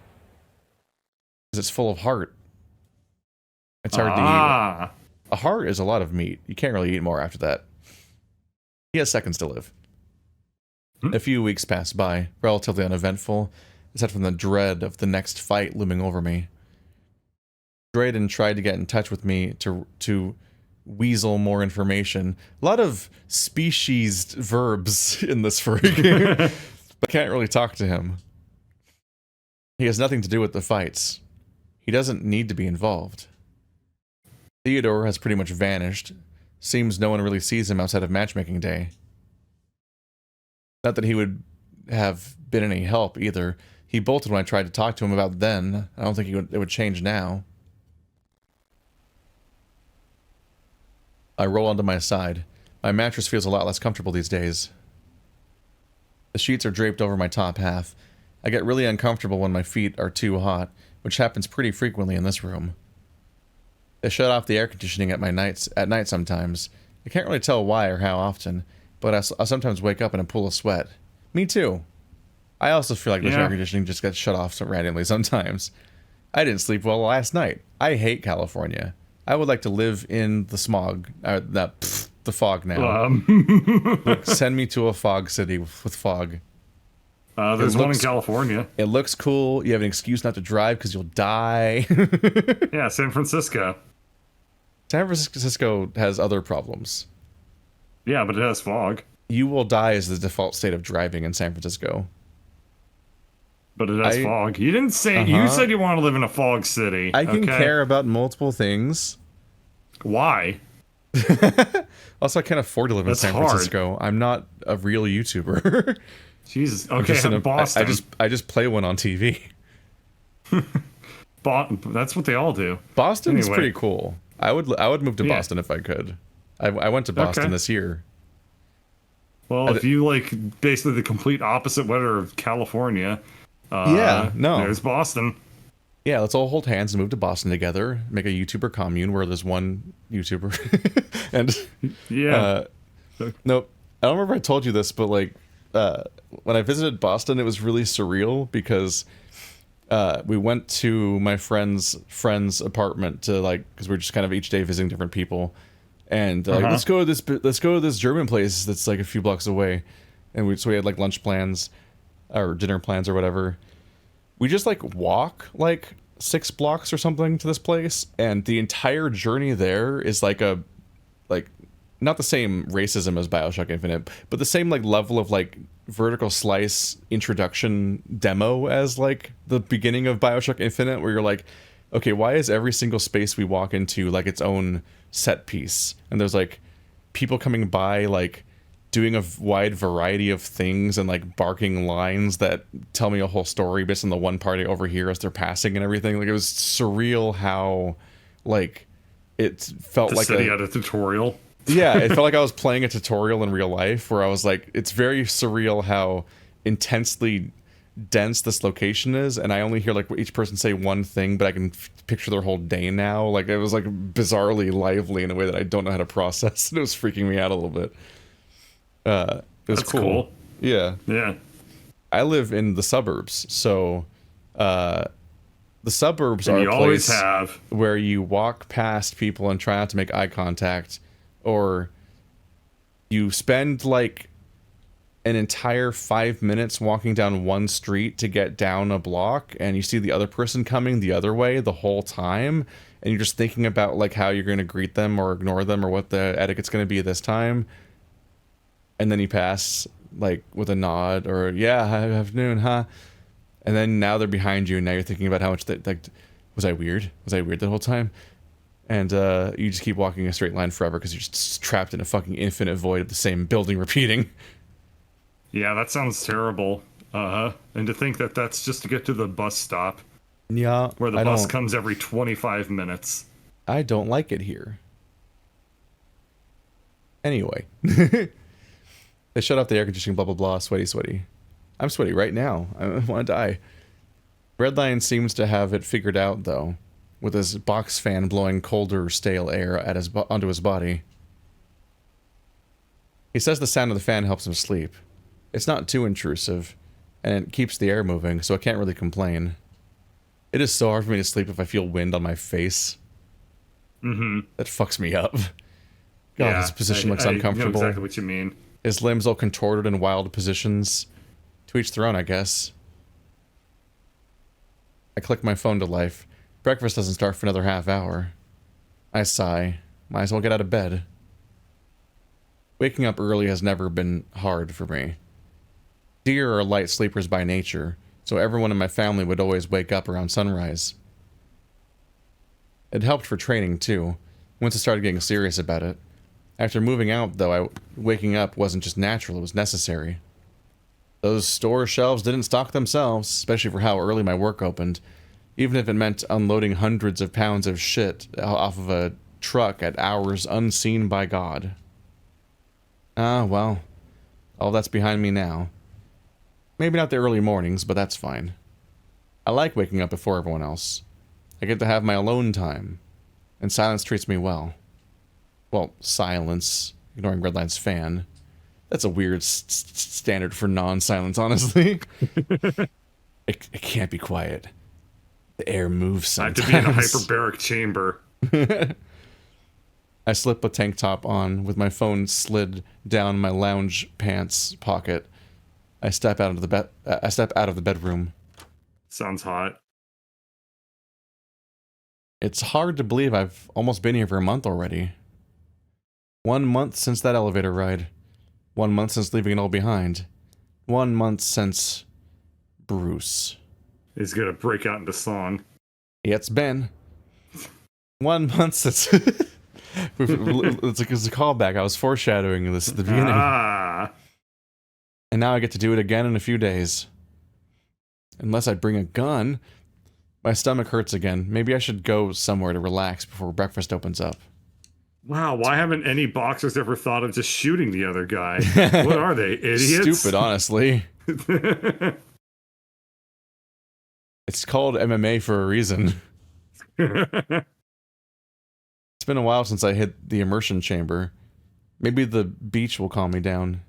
Because it's full of heart. It's hard to eat. A heart is a lot of meat. You can't really eat more after that. He has seconds to live. A few weeks pass by, relatively uneventful, except from the dread of the next fight looming over me. Drayden tried to get in touch with me to weasel more information. A lot of speciesed verbs in this furry game, but can't really talk to him. He has nothing to do with the fights. He doesn't need to be involved. Theodore has pretty much vanished. Seems no one really sees him outside of matchmaking day. Not that he would have been any help either. He bolted when I tried to talk to him about then. I don't think it would change now. I roll onto my side. My mattress feels a lot less comfortable these days. The sheets are draped over my top half. I get really uncomfortable when my feet are too hot, which happens pretty frequently in this room. They shut off the air conditioning at night sometimes. I can't really tell why or how often, but I'll sometimes wake up in a pool of sweat. Me too. I also feel like the air conditioning just gets shut off randomly sometimes. I didn't sleep well last night. I hate California. I would like to live in the smog. The fog now. Look, send me to a fog city with fog. There's one in California. It looks cool. You have an excuse not to drive because you'll die. Yeah, San Francisco. San Francisco has other problems. Yeah, but it has fog. You will die as the default state of driving in San Francisco. But it has fog. You didn't say... You said you want to live in a fog city. I can care about multiple things. Why? Also, I can't afford to live in San Francisco. I'm not a real YouTuber. Jesus. Okay, Boston. I just play one on TV. That's what they all do. Boston's Anyway. pretty cool. I would move to Boston if I could. I went to Boston this year. Well, if you like basically the complete opposite weather of California, there's Boston. Yeah, let's all hold hands and move to Boston together. Make a YouTuber commune where there's one YouTuber. And nope. I don't remember if I told you this, but like when I visited Boston, it was really surreal because we went to my friend's apartment to like, because we're just kind of each day visiting different people, and like let's go to this German place that's like a few blocks away, and so we had like lunch plans or dinner plans or whatever. We just like walk like 6 blocks or something to this place, and the entire journey there is like not the same racism as BioShock Infinite, but the same like level of like vertical slice introduction demo as like the beginning of BioShock Infinite, where you're like, okay, why is every single space we walk into like its own set piece? And there's like people coming by like doing a wide variety of things and like barking lines that tell me a whole story based on the one party over here as they're passing and everything. Like it was surreal how like it felt like a tutorial. Yeah, it felt like I was playing a tutorial in real life, where I was like, it's very surreal how intensely dense this location is, and I only hear like each person say one thing, but I can picture their whole day now. Like it was like bizarrely lively in a way that I don't know how to process, and it was freaking me out a little bit. It was cool. Yeah. I live in the suburbs, so the suburbs are a place where you walk past people and try not to make eye contact, or you spend like an entire 5 minutes walking down one street to get down a block, and you see the other person coming the other way the whole time, and you're just thinking about like how you're going to greet them or ignore them or what the etiquette's going to be this time. And then you pass like with a nod or afternoon, huh? And then now they're behind you, and now you're thinking about how much like, was I weird? Was I weird the whole time? And you just keep walking a straight line forever because you're just trapped in a fucking infinite void of the same building repeating. Yeah, that sounds terrible. And to think that that's just to get to the bus stop. Yeah. Where the bus comes every 25 minutes. I don't like it here. Anyway. They shut off the air conditioning, blah, blah, blah, sweaty. I'm sweaty right now. I want to die. Redline seems to have it figured out, though, with his box fan blowing colder, stale air at onto his body. He says the sound of the fan helps him sleep. It's not too intrusive, and it keeps the air moving, so I can't really complain. It is so hard for me to sleep if I feel wind on my face. That fucks me up. God, his position looks uncomfortable. I know exactly what you mean. His limbs all contorted in wild positions. To each their own, I guess. I click my phone to life. Breakfast doesn't start for another half hour. I sigh. Might as well get out of bed. Waking up early has never been hard for me. Deer are light sleepers by nature, so everyone in my family would always wake up around sunrise. It helped for training, too, once I started getting serious about it. After moving out, though, waking up wasn't just natural, it was necessary. Those store shelves didn't stock themselves, especially for how early my work opened, even if it meant unloading hundreds of pounds of shit off of a truck at hours unseen by God. Ah, well, all that's behind me now. Maybe not the early mornings, but that's fine. I like waking up before everyone else. I get to have my alone time, and silence treats me well. Well, silence, ignoring Redline's fan. That's a weird standard for non-silence, honestly. It can't be quiet. The air moves sometimes. I have to be in a hyperbaric chamber. I slip a tank top on with my phone slid down my lounge pants pocket. I step out of the bedroom. Sounds hot. It's hard to believe I've almost been here for a month already. 1 month since that elevator ride. 1 month since leaving it all behind. 1 month since Bruce. He's gonna break out into song. Yeah, it's been 1 month since. It's a callback. I was foreshadowing this at the beginning. And now I get to do it again in a few days. Unless I bring a gun. My stomach hurts again. Maybe I should go somewhere to relax before breakfast opens up. Wow, why haven't any boxers ever thought of just shooting the other guy? What are they, idiots? Stupid, honestly. It's called MMA for a reason. It's been a while since I hit the immersion chamber. Maybe the beach will calm me down.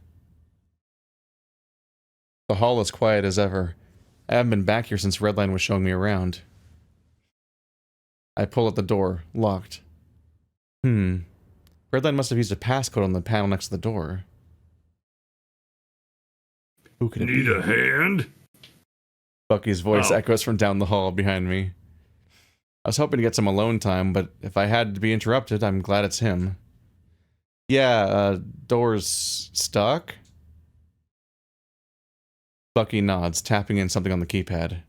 The hall is quiet as ever. I haven't been back here since Redline was showing me around. I pull at the door, locked. Redline must have used a passcode on the panel next to the door. Who could it be? Need a hand? Bucky's voice echoes from down the hall behind me. I was hoping to get some alone time, but if I had to be interrupted, I'm glad it's him. Yeah, door's stuck? Bucky nods, tapping in something on the keypad.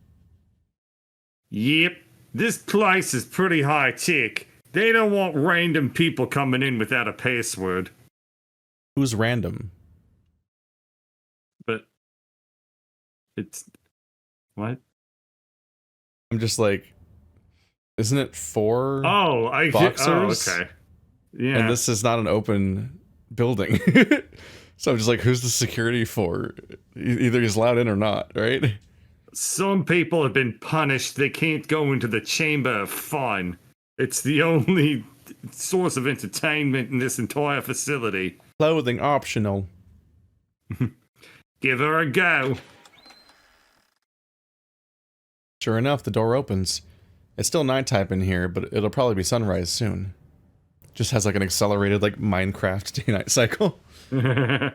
Yep, this place is pretty high tech. They don't want random people coming in without a password. Who's random? But it's what? I'm just like, isn't it 4 boxers? Oh, okay. Yeah. And this is not an open building. So I'm just like, who's the security for? Either he's allowed in or not, right? Some people have been punished. They can't go into the Chamber of Fun. It's the only source of entertainment in this entire facility. Clothing optional. Give her a go. Sure enough, the door opens. It's still nighttime in here, but it'll probably be sunrise soon. Just has like an accelerated like Minecraft day-night cycle. The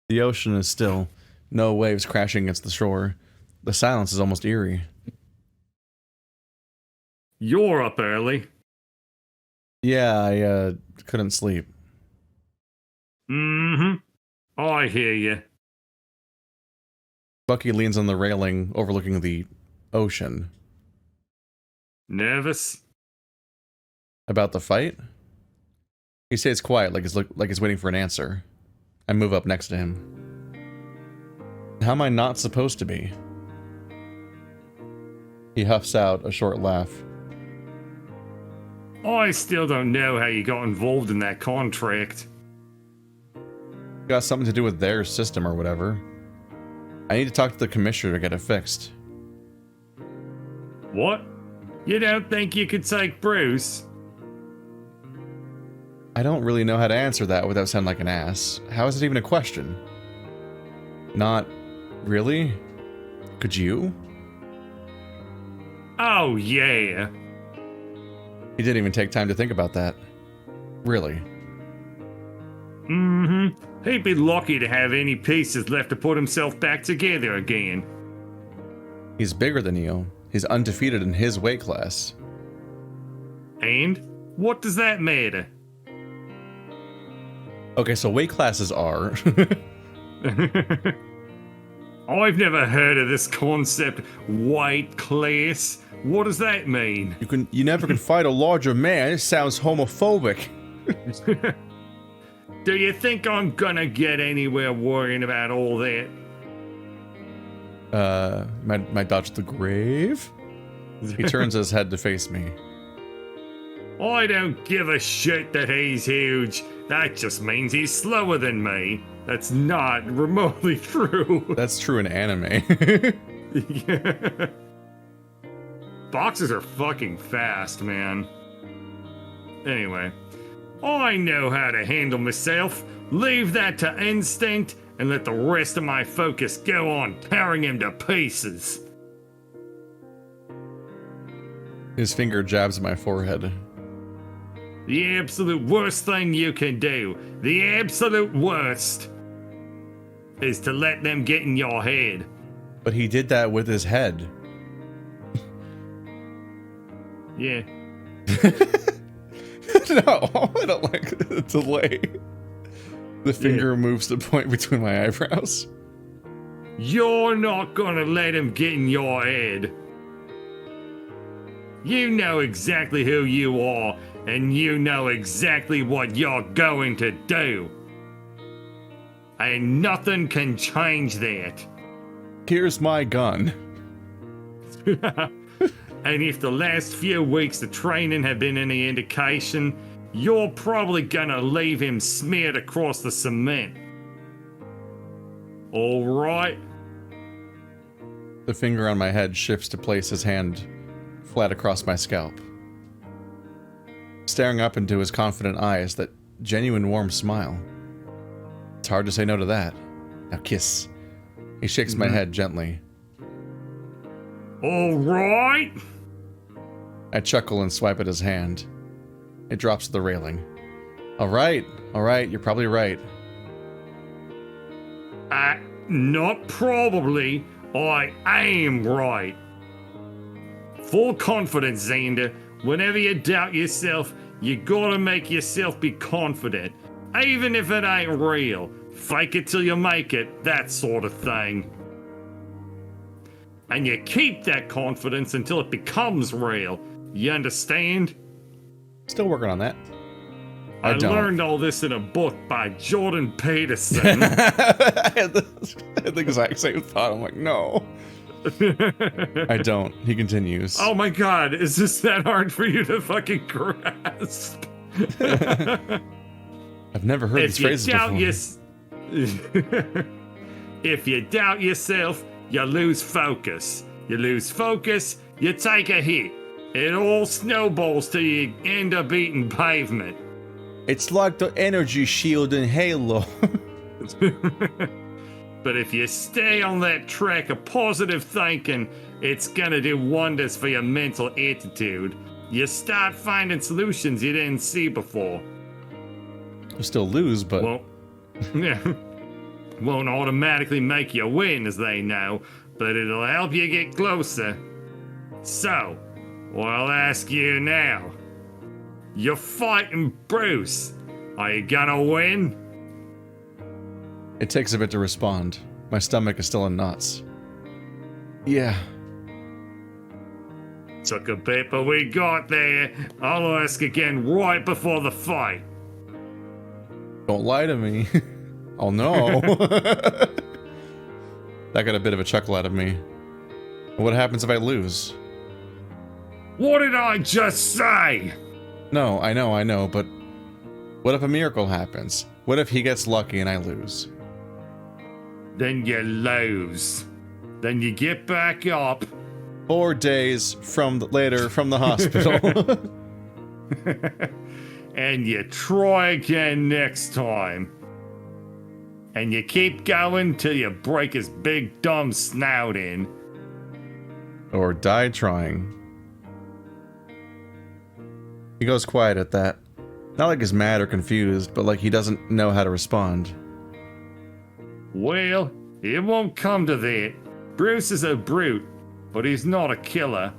ocean is still. No waves crashing against the shore. The silence is almost eerie. You're up early. Yeah, I couldn't sleep. Mm-hmm. I hear you. Bucky leans on the railing overlooking the ocean. Nervous? About the fight? He stays quiet like he's waiting for an answer. I move up next to him. How am I not supposed to be? He huffs out a short laugh. I still don't know how you got involved in that contract. Got something to do with their system or whatever. I need to talk to the commissioner to get it fixed. What? You don't think you could take Bruce? I don't really know how to answer that without sounding like an ass. How is it even a question? Not really? Could you? Oh, yeah. He didn't even take time to think about that. Really. Mm-hmm. He'd be lucky to have any pieces left to put himself back together again. He's bigger than you. He's undefeated in his weight class. And? What does that matter? Okay, so weight classes are... I've never heard of this concept, weight class. What does that mean? You never can fight a larger man. It sounds homophobic. Do you think I'm gonna get anywhere worrying about all that? My dodge the grave? He turns his head to face me. I don't give a shit that he's huge. That just means he's slower than me. That's not remotely true. That's true in anime. Yeah. Boxers are fucking fast, man. Anyway, I know how to handle myself. Leave that to instinct and let the rest of my focus go on tearing him to pieces. His finger jabs at my forehead. The absolute worst thing you can do, the absolute worst, is to let them get in your head. But he did that with his head. Yeah. No, I don't like the delay. The finger moves to point between my eyebrows. You're not gonna let him get in your head. You know exactly who you are, and you know exactly what you're going to do. And nothing can change that. Here's my gun. And if the last few weeks of training have been any indication, you're probably gonna leave him smeared across the cement. All right? The finger on my head shifts to place his hand flat across my scalp. Staring up into his confident eyes, that genuine warm smile. It's hard to say no to that. Now kiss. He shakes my head gently. All right? I chuckle and swipe at his hand. It drops to the railing. All right, you're probably right. Not probably. I am right. Full confidence, Zander. Whenever you doubt yourself, you gotta make yourself be confident. Even if it ain't real. Fake it till you make it, that sort of thing. And you keep that confidence until it becomes real. You understand? Still working on that. I don't. learned all this in a book by Jordan Peterson. I had the exact same thought. I'm like, no. I don't. He continues. Oh my god, is this that hard for you to fucking grasp? I've never heard these phrases before. If you doubt yourself, you lose focus. You lose focus, you take a hit. It all snowballs till you end up eating pavement. It's like the energy shield in Halo. But if you stay on that track of positive thinking, it's gonna do wonders for your mental attitude. You start finding solutions you didn't see before. You'll still lose, but... Won't automatically make you win, as they know, but it'll help you get closer. So, I'll ask you now. You're fighting Bruce. Are you gonna win? It takes a bit to respond. My stomach is still in knots. Yeah. Took a bit, but we got there. I'll ask again right before the fight. Don't lie to me. Oh no. That got a bit of a chuckle out of me. What happens if I lose? What did I just say? No, I know, but what if a miracle happens? What if he gets lucky and I lose? Then you lose. Then you get back up. 4 days later from the hospital. And you try again next time. And you keep going till you break his big dumb snout in. Or die trying. He goes quiet at that. Not like he's mad or confused, but like he doesn't know how to respond. Well, it won't come to that. Bruce is a brute, but he's not a killer.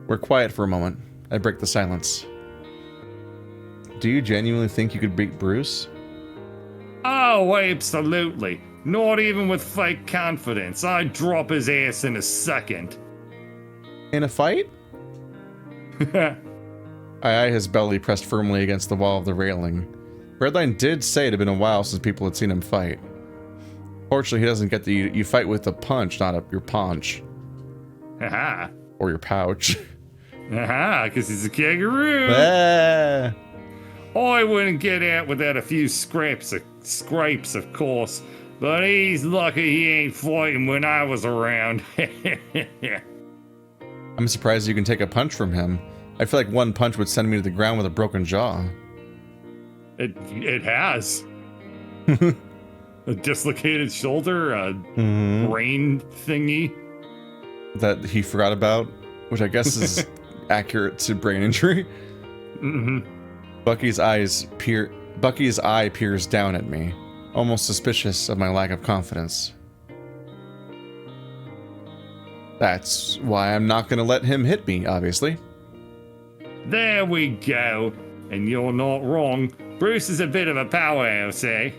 We're quiet for a moment. I break the silence. Do you genuinely think you could beat Bruce? Oh, absolutely. Not even with fake confidence. I'd drop his ass in a second. In a fight? I eye his belly pressed firmly against the wall of the railing. Redline did say it had been a while since people had seen him fight. Fortunately, he doesn't get the you fight with a punch, not your paunch. Haha. Or your pouch. Haha, because he's a kangaroo. Ah. I wouldn't get out without a few scrapes, of course. But he's lucky he ain't fighting when I was around. I'm surprised you can take a punch from him. I feel like one punch would send me to the ground with a broken jaw. It has. A dislocated shoulder, a brain thingy. That he forgot about, which I guess is accurate to brain injury. Bucky's eye peers down at me, almost suspicious of my lack of confidence. That's why I'm not gonna let him hit me, obviously. There we go. And you're not wrong. Bruce is a bit of a powerhouse, eh?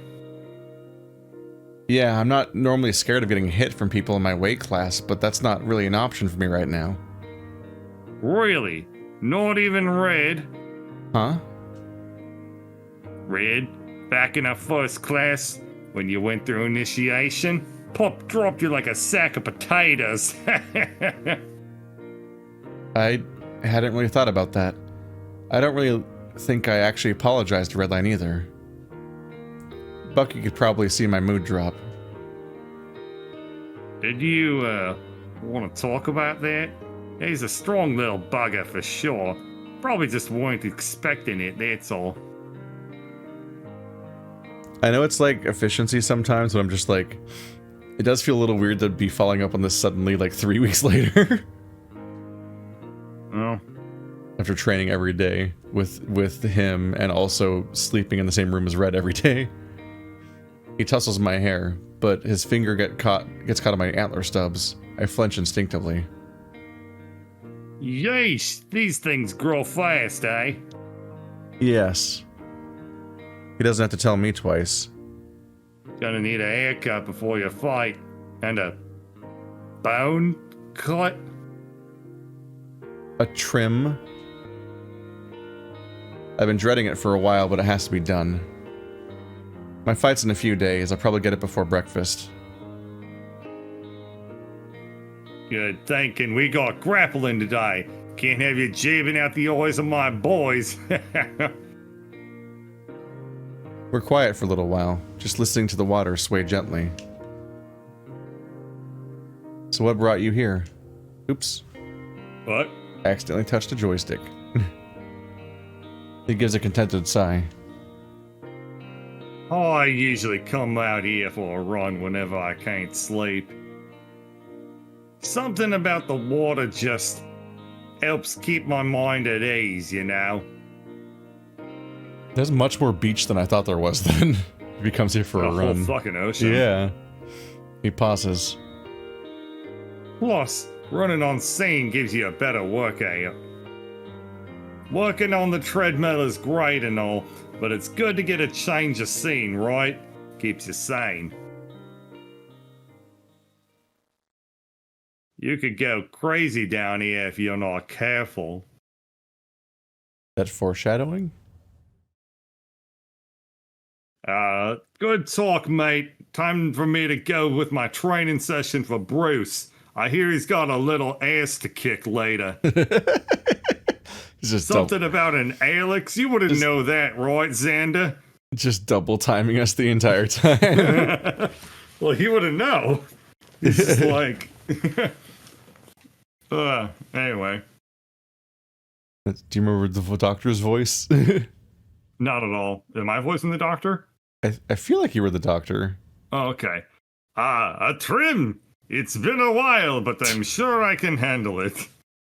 Yeah, I'm not normally scared of getting hit from people in my weight class, but that's not really an option for me right now. Really? Not even Red? Huh? Red, back in our first class, when you went through initiation, Pop dropped you like a sack of potatoes. I hadn't really thought about that. I don't really think I actually apologized to Redline either. Bucky could probably see my mood drop. Did you, want to talk about that? He's a strong little bugger for sure. Probably just weren't expecting it, that's all. I know it's like efficiency sometimes, but I'm just like, it does feel a little weird to be following up on this suddenly like 3 weeks later. Oh. After training every day with him and also sleeping in the same room as Red every day. He tussles my hair, but his finger gets caught on my antler stubs. I flinch instinctively. Yeesh, these things grow fast, eh? Yes. He doesn't have to tell me twice. Gonna need a haircut before you fight. And a bone cut? A trim? I've been dreading it for a while, but it has to be done. My fight's in a few days. I'll probably get it before breakfast. Good thinking. We got grappling today. Can't have you jabbing out the eyes of my boys. We're quiet for a little while, just listening to the water sway gently. So what brought you here? Oops. What? I accidentally touched a joystick. He gives a contented sigh. Oh, I usually come out here for a run whenever I can't sleep. Something about the water just helps keep my mind at ease, you know? There's much more beach than I thought there was then. He comes here for a The run. whole fucking ocean. Yeah. He pauses. Plus, running on scene gives you a better workout. Working on the treadmill is great and all, but it's good to get a change of scene, right? Keeps you sane. You could go crazy down here if you're not careful. That foreshadowing? Good talk, mate. Time for me to go with my training session for Bruce. I hear he's got a little ass to kick later. Just Something about an Alex? You wouldn't know that, right, Zander? just double timing us the entire time. Well, he wouldn't know. He's just like... anyway. Do you remember the doctor's voice? Not at all. Am I voicing the doctor? I feel like you were the doctor. Oh, okay. A trim! It's been a while, but I'm sure I can handle it.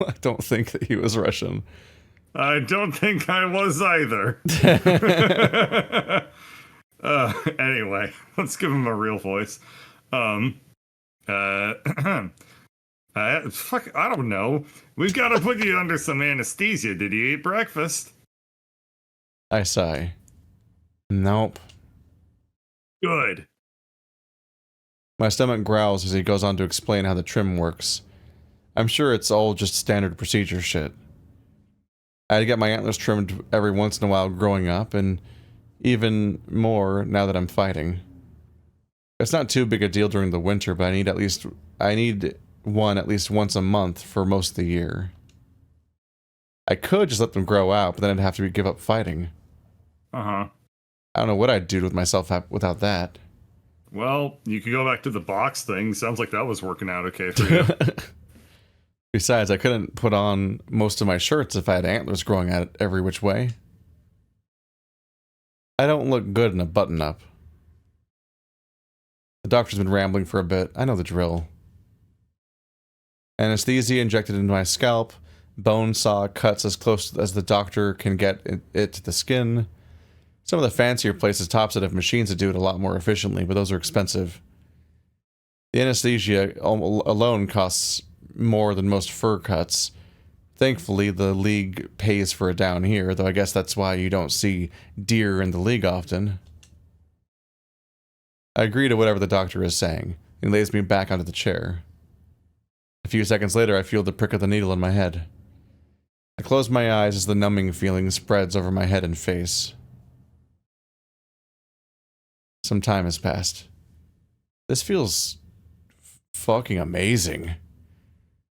I don't think that he was Russian. I don't think I was either. Anyway, let's give him a real voice. Fuck, I don't know. We've got to put you under some anesthesia. Did you eat breakfast? I sigh. Nope. Good. My stomach growls as he goes on to explain how the trim works. I'm sure it's all just standard procedure shit. I had to get my antlers trimmed every once in a while growing up, and even more now that I'm fighting. It's not too big a deal during the winter, but I need one at least once a month for most of the year. I could just let them grow out, but then I'd have to give up fighting. Uh-huh. I don't know what I'd do with myself without that. Well, you could go back to the box thing. Sounds like that was working out okay for you. Besides, I couldn't put on most of my shirts if I had antlers growing out every which way. I don't look good in a button-up. The doctor's been rambling for a bit. I know the drill. Anesthesia injected into my scalp. Bone saw cuts as close as the doctor can get it to the skin. Some of the fancier places topside have machines that do it a lot more efficiently, but those are expensive. The anesthesia alone costs more than most fur cuts. Thankfully, the league pays for it down here, though I guess that's why you don't see deer in the league often. I agree to whatever the doctor is saying, and lays me back onto the chair. A few seconds later, I feel the prick of the needle in my head. I close my eyes as the numbing feeling spreads over my head and face. Some time has passed. This feels fucking amazing.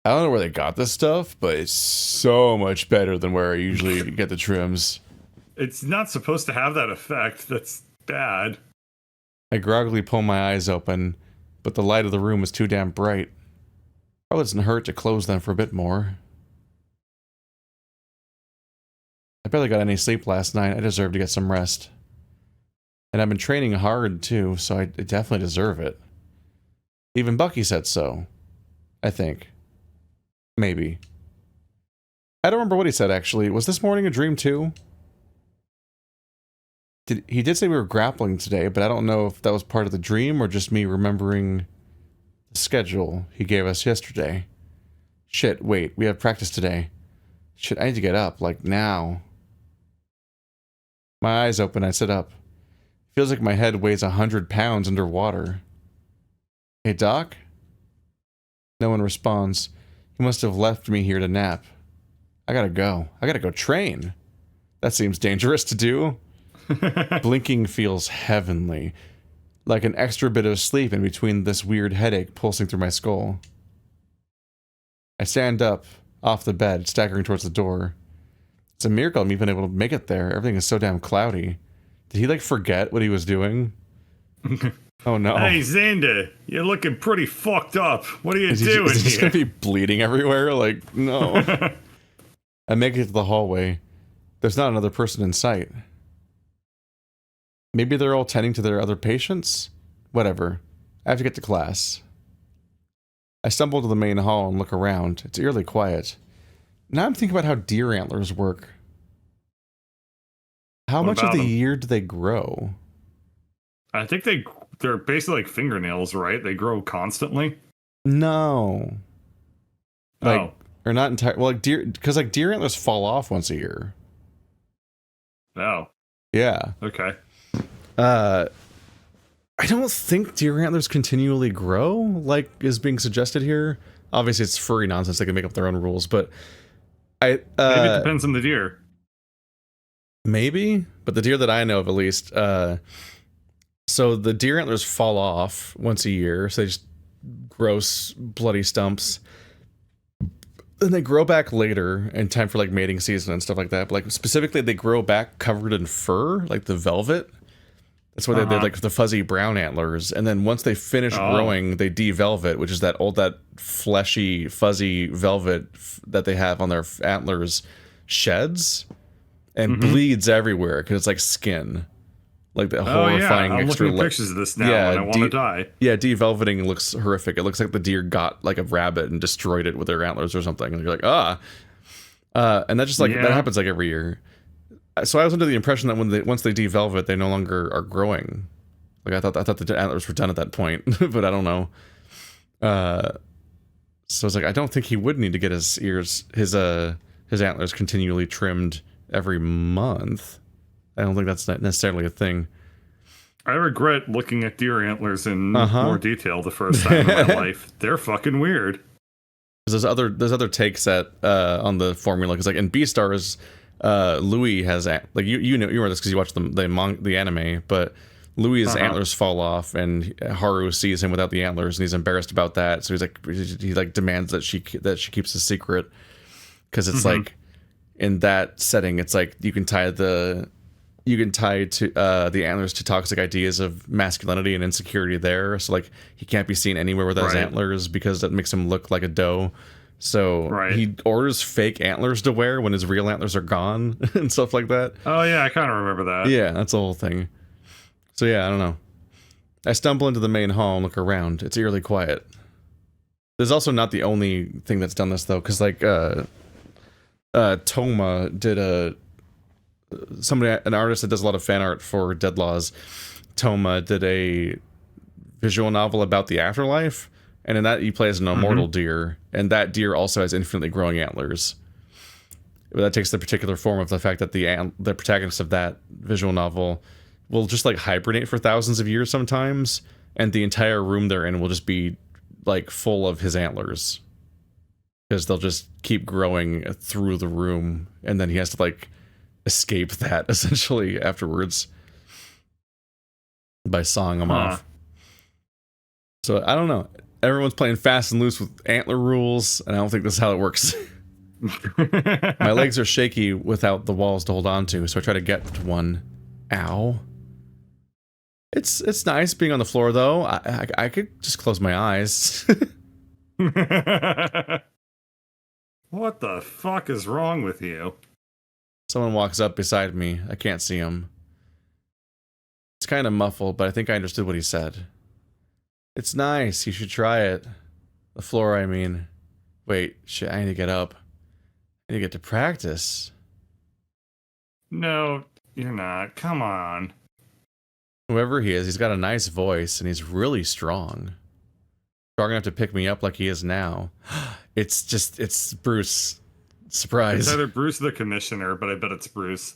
I don't know where they got this stuff, but it's so much better than where I usually get the trims. It's not supposed to have that effect. That's bad. I groggily pull my eyes open, but the light of the room is too damn bright. Probably doesn't hurt to close them for a bit more. I barely got any sleep last night. I deserve to get some rest. And I've been training hard, too, so I definitely deserve it. Even Bucky said so. I think. Maybe. I don't remember what he said, actually. Was this morning a dream, too? He did say we were grappling today, but I don't know if that was part of the dream or just me remembering the schedule he gave us yesterday. Shit, wait, we have practice today. Shit, I need to get up, like, now. My eyes open, I sit up. Feels like my head weighs 100 pounds underwater. Hey, Doc? No one responds. He must have left me here to nap. I gotta go. I gotta go train. That seems dangerous to do. Blinking feels heavenly. Like an extra bit of sleep in between this weird headache pulsing through my skull. I stand up, off the bed, staggering towards the door. It's a miracle I'm even able to make it there. Everything is so damn cloudy. Did he, like, forget what he was doing? Oh, no. Hey, Zander, you're looking pretty fucked up. What are you doing is he just here? gonna be bleeding everywhere? Like, no. I make it to the hallway. There's not another person in sight. Maybe they're all tending to their other patients? Whatever. I have to get to class. I stumble to the main hall and look around. It's eerily quiet. Now I'm thinking about how deer antlers work. How much of the year do they grow? I think they're basically like fingernails, right? They grow constantly. No. Like, Oh. or not entirely. Well, like deer, because like deer antlers fall off once a year. Oh. Yeah. Okay. I don't think deer antlers continually grow, like is being suggested here. Obviously, it's furry nonsense. They can make up their own rules, but Maybe it depends on the deer. Maybe, but the deer that I know of, at least, so the deer antlers fall off once a year, so they just gross, bloody stumps. Then they grow back later in time for like mating season and stuff like that. But like specifically, they grow back covered in fur, like the velvet. That's why they're like the fuzzy brown antlers. And then once they finish growing, they de-velvet, which is that fleshy, fuzzy velvet that they have on their antlers sheds and bleeds everywhere because it's like skin. Like the horrifying I'm extra. looking at pictures of this now and I want to die. Yeah, de-velveting looks horrific. It looks like the deer got like a rabbit and destroyed it with their antlers or something. And you're like, and that just like that happens like every year. So I was under the impression that once they de-velvet, they no longer are growing. Like I thought the antlers were done at that point, but I don't know. So I was like, I don't think he would need to get his antlers continually trimmed every month. I don't think that's necessarily a thing. I regret looking at deer antlers in more detail the first time in my life. They're fucking weird. There's other takes on the formula because like in Beastars, Louis has like you know this because you watched the anime, but Louis' antlers fall off and Haru sees him without the antlers and he's embarrassed about that. So he demands that she keeps a secret because it's like in that setting it's like you can tie the antlers to toxic ideas of masculinity and insecurity there. So like he can't be seen anywhere without his antlers because that makes him look like a doe. So he orders fake antlers to wear when his real antlers are gone and stuff like that. Oh yeah, I kind of remember that. Yeah, that's the whole thing. So yeah, I don't know. I stumble into the main hall and look around. It's eerily quiet. There's also not the only thing that's done this though, because like Toma did an artist that does a lot of fan art for Dead Laws. Toma did a visual novel about the afterlife, and in that he plays an immortal deer, and that deer also has infinitely growing antlers. But that takes the particular form of the fact that the protagonist of that visual novel will just like hibernate for thousands of years sometimes, and the entire room they're in will just be like full of his antlers because they'll just keep growing through the room, and then he has to like escape that essentially afterwards by sawing them off. So I don't know. everyone's playing fast and loose with antler rules, and I don't think this is how it works. My legs are shaky without the walls to hold on to, so I try to get to one. Ow. It's nice being on the floor, though. I could just close my eyes. What the fuck is wrong with you? Someone walks up beside me. I can't see him. It's kind of muffled, but I think I understood what he said. It's nice. You should try it. The floor, I mean. Wait, shit, I need to get up. I need to get to practice. No, you're not. Come on. Whoever he is, he's got a nice voice, and he's really strong. Strong enough to pick me up like he is now. It's Bruce. Surprise. It's either Bruce the Commissioner, but I bet it's Bruce.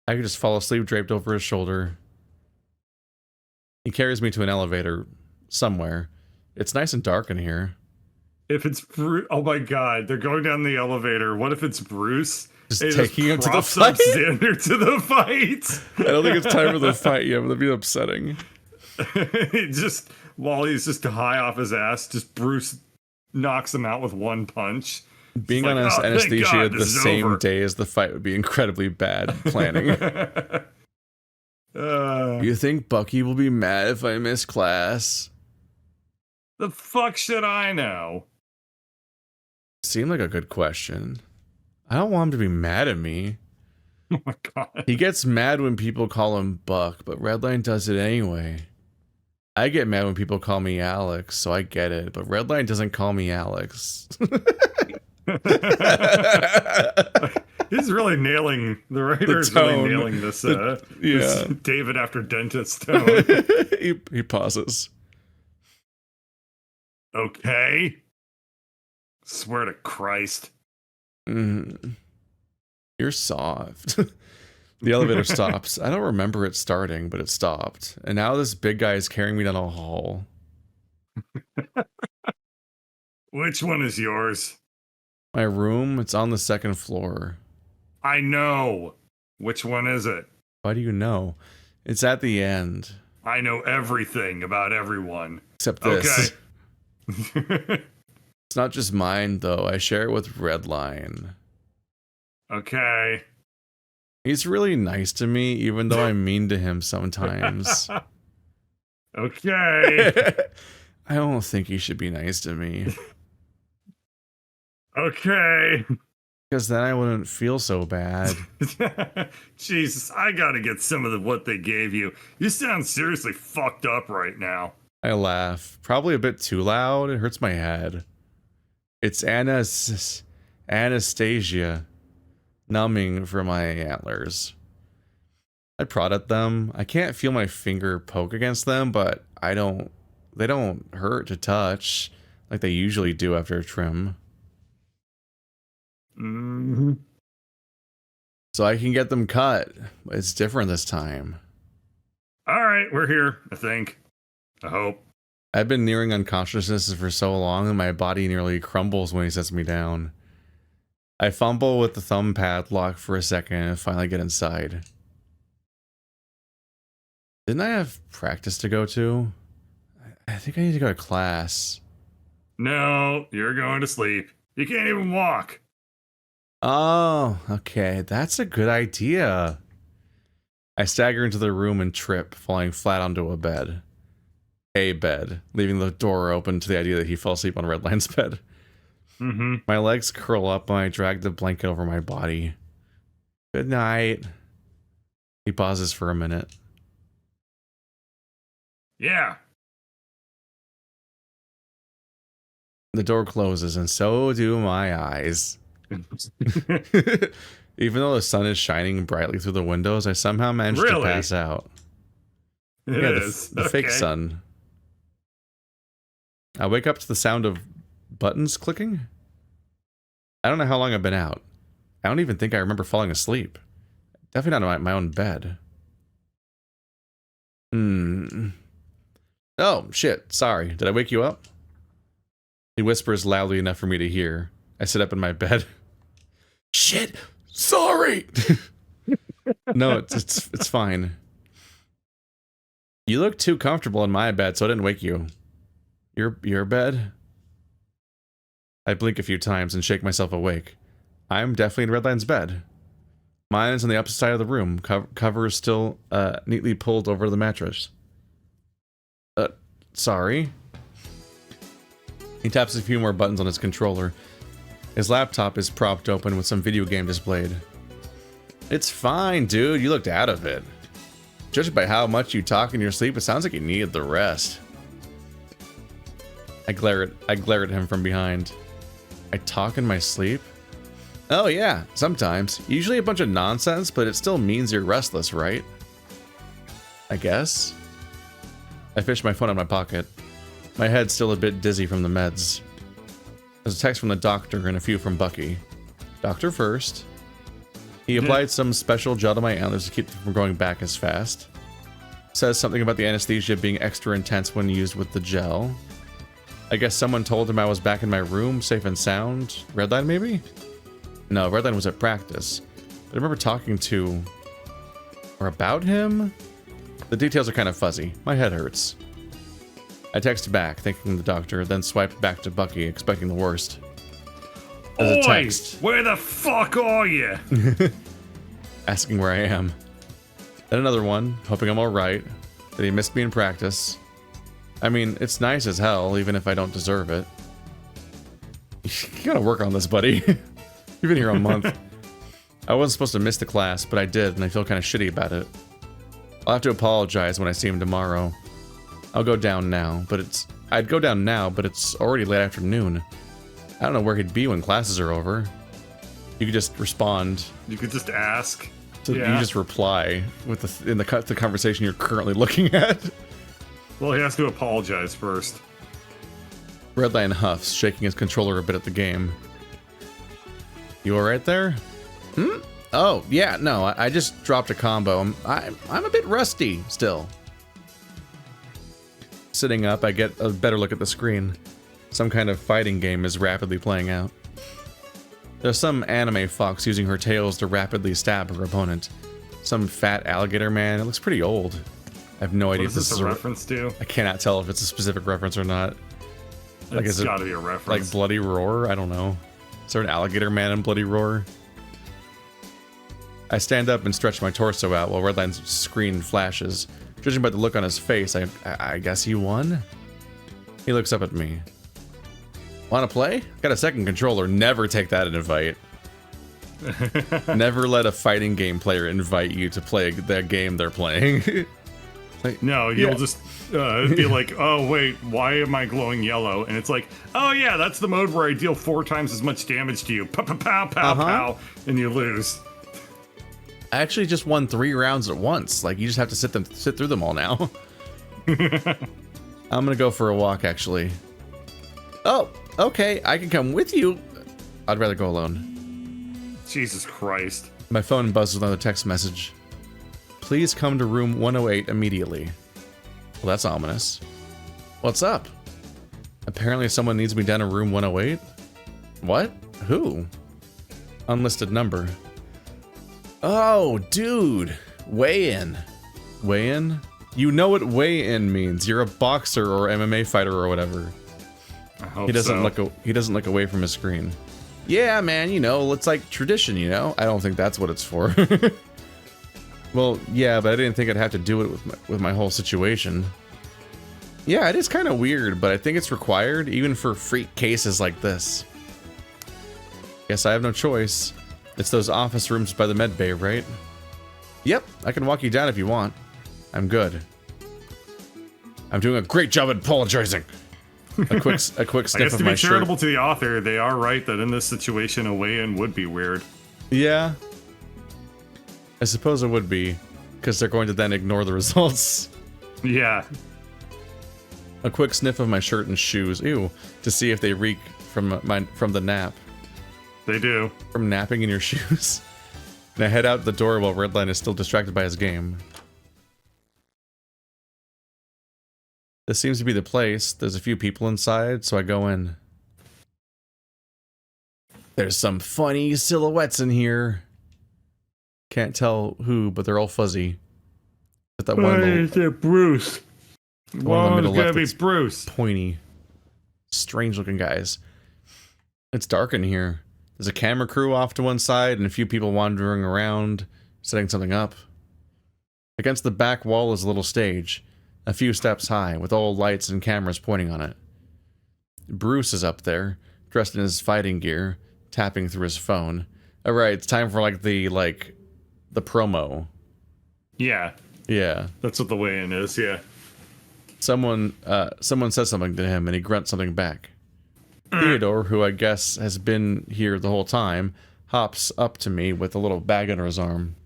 I could just fall asleep draped over his shoulder. He carries me to an elevator somewhere. It's nice and dark in here. If it's Bruce, oh my god, they're going down the elevator. What if it's Bruce? Just taking him to the fight? Zander to the fight. I don't think it's time for the fight yet, but that'd be upsetting. Just while he's just high off his ass, just Bruce knocks him out with one punch. Being on anesthesia the same day as the fight would be incredibly bad planning. You think Bucky will be mad if I miss class? The fuck should I know? Seemed like a good question. I don't want him to be mad at me. Oh my god. He gets mad when people call him Buck, but Redline does it anyway. I get mad when people call me Alex, so I get it, but Redline doesn't call me Alex. He's really nailing, the writer is really nailing this, this David after dentist tone. he pauses. Okay. Swear to Christ. You're soft. The elevator stops. I don't remember it starting, but it stopped. And now this big guy is carrying me down a hall. Which one is yours? My room, it's on the second floor. I know. Which one is it? Why do you know? It's at the end. I know everything about everyone. Except this. Okay. It's not just mine, though. I share it with Redline. Okay. He's really nice to me, even though I'm mean to him sometimes. Okay. I don't think he should be nice to me. Okay. Because then I wouldn't feel so bad. Jesus, I gotta get some of what they gave you. You sound seriously fucked up right now. I laugh. Probably a bit too loud. It hurts my head. It's anesthesia. Numbing for my antlers. I prod at them. I can't feel my finger poke against them, but they don't hurt to touch like they usually do after a trim. So I can get them cut. It's different this time. Alright, we're here, I think. I hope. I've been nearing unconsciousness for so long and my body nearly crumbles when he sets me down. I fumble with the thumb padlock for a second and finally get inside. Didn't I have practice to go to? I think I need to go to class. No, you're going to sleep. You can't even walk. Oh, okay. That's a good idea. I stagger into the room and trip, falling flat onto a bed. A bed, leaving the door open to the idea that he fell asleep on Redline's bed. My legs curl up and I drag the blanket over my body. Good night. He pauses for a minute. Yeah. The door closes and so do my eyes. Even though the sun is shining brightly through the windows, I somehow managed to pass out. It is. The fake sun. I wake up to the sound of buttons clicking. I don't know how long I've been out. I don't even think I remember falling asleep. Definitely not in my own bed. Oh, shit. Sorry. Did I wake you up? He whispers loudly enough for me to hear. I sit up in my bed. Shit! Sorry! No, it's fine. You look too comfortable in my bed, so I didn't wake you. Your bed? I blink a few times and shake myself awake. I'm definitely in Redline's bed. Mine is on the opposite side of the room. Cover is still neatly pulled over the mattress. Sorry. He taps a few more buttons on his controller. His laptop is propped open with some video game displayed. It's fine, dude. You looked out of it. Judging by how much you talk in your sleep, it sounds like you needed the rest. I glare at him from behind. I talk in my sleep? Oh yeah, sometimes. Usually a bunch of nonsense, but it still means you're restless, right? I guess. I fish my phone in my pocket. My head's still a bit dizzy from the meds. There's a text from the doctor and a few from Bucky. Doctor first. He applied some special gel to my antlers to keep them from growing back as fast. Says something about the anesthesia being extra intense when used with the gel. I guess someone told him I was back in my room, safe and sound. Redline, maybe? No, Redline was at practice. But I remember talking to... or about him? The details are kind of fuzzy. My head hurts. I text back, thanking the doctor, then swiped back to Bucky, expecting the worst. There's a text. Where the fuck are you? Asking where I am. Then another one, hoping I'm alright, that he missed me in practice. I mean, it's nice as hell, even if I don't deserve it. You gotta work on this, buddy. You've been here a month. I wasn't supposed to miss the class, but I did, and I feel kind of shitty about it. I'll have to apologize when I see him tomorrow. I'll go down now, but it's... I'd go down now, but it's already late afternoon. I don't know where he'd be when classes are over. You could just respond. You could just ask. So you just reply with the conversation you're currently looking at. Well, he has to apologize first. Redline huffs, shaking his controller a bit at the game. You alright there? Hmm? Oh, yeah, no, I just dropped a combo. I'm a bit rusty, still. Sitting up, I get a better look at the screen. Some kind of fighting game is rapidly playing out. There's some anime fox using her tails to rapidly stab her opponent. Some fat alligator man. It looks pretty old. I have no idea if this is a reference to. I cannot tell if it's a specific reference or not. Like, it's gotta be a reference. Like Bloody Roar? I don't know. Is there an alligator man in Bloody Roar? I stand up and stretch my torso out while Redline's screen flashes. Judging by the look on his face, I guess he won? He looks up at me. Wanna play? Got a second controller. Never take that invite. Never let a fighting game player invite you to play the game they're playing. Like, no, you'll just be like, oh wait, why am I glowing yellow? And it's like, oh yeah, that's the mode where I deal 4 times as much damage to you. Pow, pow, pow, pow, pow, and you lose. I actually just won 3 rounds at once. Like, you just have to sit through them all now. I'm gonna go for a walk, actually. Oh, okay, I can come with you. I'd rather go alone. Jesus Christ. My phone buzzes with another text message. Please come to room 108 immediately. Well, that's ominous. What's up? Apparently someone needs me down in room 108? What? Who? Unlisted number. Oh, dude. Weigh-in. Weigh-in? You know what weigh-in means. You're a boxer or MMA fighter or whatever. I hope he doesn't so. he doesn't look away from his screen. Yeah, man, you know, it's like tradition, you know? I don't think that's what it's for. Well, yeah, but I didn't think I'd have to do it with my whole situation. Yeah, it is kind of weird, but I think it's required, even for freak cases like this. Guess I have no choice. It's those office rooms by the med bay, right? Yep, I can walk you down if you want. I'm good. I'm doing a great job at apologizing. A quick sniff of my shirt. I guess to be charitable to the author, they are right that in this situation, a weigh-in would be weird. Yeah. I suppose it would be, because they're going to then ignore the results. Yeah. A quick sniff of my shirt and shoes, ew, to see if they reek from the nap. They do. From napping in your shoes. And I head out the door while Redline is still distracted by his game. This seems to be the place. There's a few people inside, so I go in. There's some funny silhouettes in here. Can't tell who, but they're all fuzzy. But that one is it Bruce? One in the middle gonna left be that's Bruce. pointy. Strange looking guys. It's dark in here. There's a camera crew off to one side and a few people wandering around, setting something up. Against the back wall is a little stage, a few steps high, with old lights and cameras pointing on it. Bruce is up there, dressed in his fighting gear, tapping through his phone. Alright, it's time for the promo. Yeah. Yeah. That's what the weigh-in is, yeah. Someone says something to him and he grunts something back. Theodore, who I guess has been here the whole time, hops up to me with a little bag under his arm.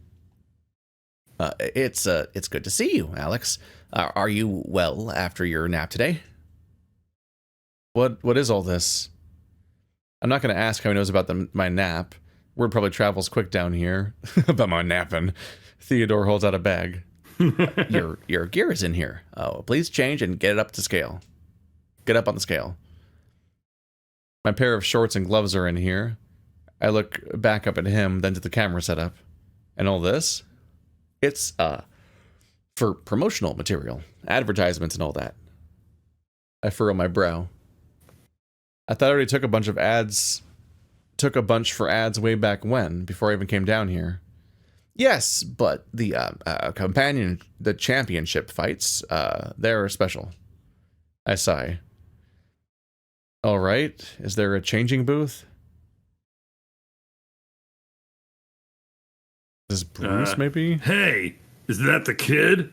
It's good to see you, Alex. Are you well after your nap today? What is all this? I'm not going to ask how he knows about my nap. Word probably travels quick down here. About my napping. Theodore holds out a bag. Your gear is in here. Oh, please change and get it up to scale. Get up on the scale. My pair of shorts and gloves are in here. I look back up at him, then to the camera setup. And all this? It's, for promotional material. Advertisements and all that. I furrow my brow. I thought I already took a bunch for ads way back when, before I even came down here. Yes, but the, the championship fights, they're special. I sigh. Alright, is there a changing booth? Is this Bruce, maybe? Hey, is that the kid?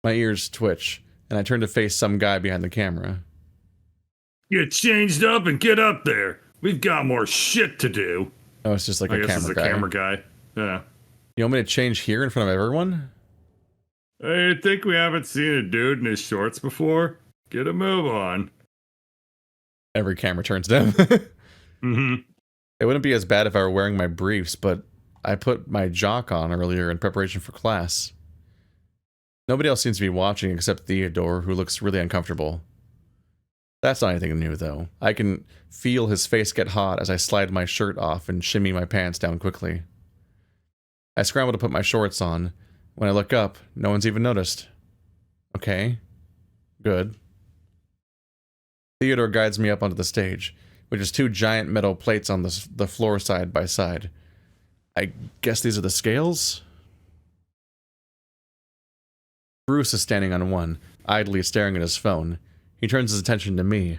My ears twitch, and I turn to face some guy behind the camera. Get changed up and get up there. We've got more shit to do. Oh, it's just like I a guess camera it's guy. a camera guy. Yeah. You want me to change here in front of everyone? I think we haven't seen a dude in his shorts before. Get a move on. Every camera turns to him. Mm-hmm. It wouldn't be as bad if I were wearing my briefs, but I put my jock on earlier in preparation for class. Nobody else seems to be watching except Theodore, who looks really uncomfortable. That's not anything new, though. I can feel his face get hot as I slide my shirt off and shimmy my pants down quickly. I scramble to put my shorts on. When I look up, no one's even noticed. Okay. Good. Theodore guides me up onto the stage, which is two giant metal plates on the floor side by side. I guess these are the scales? Bruce is standing on one, idly staring at his phone. He turns his attention to me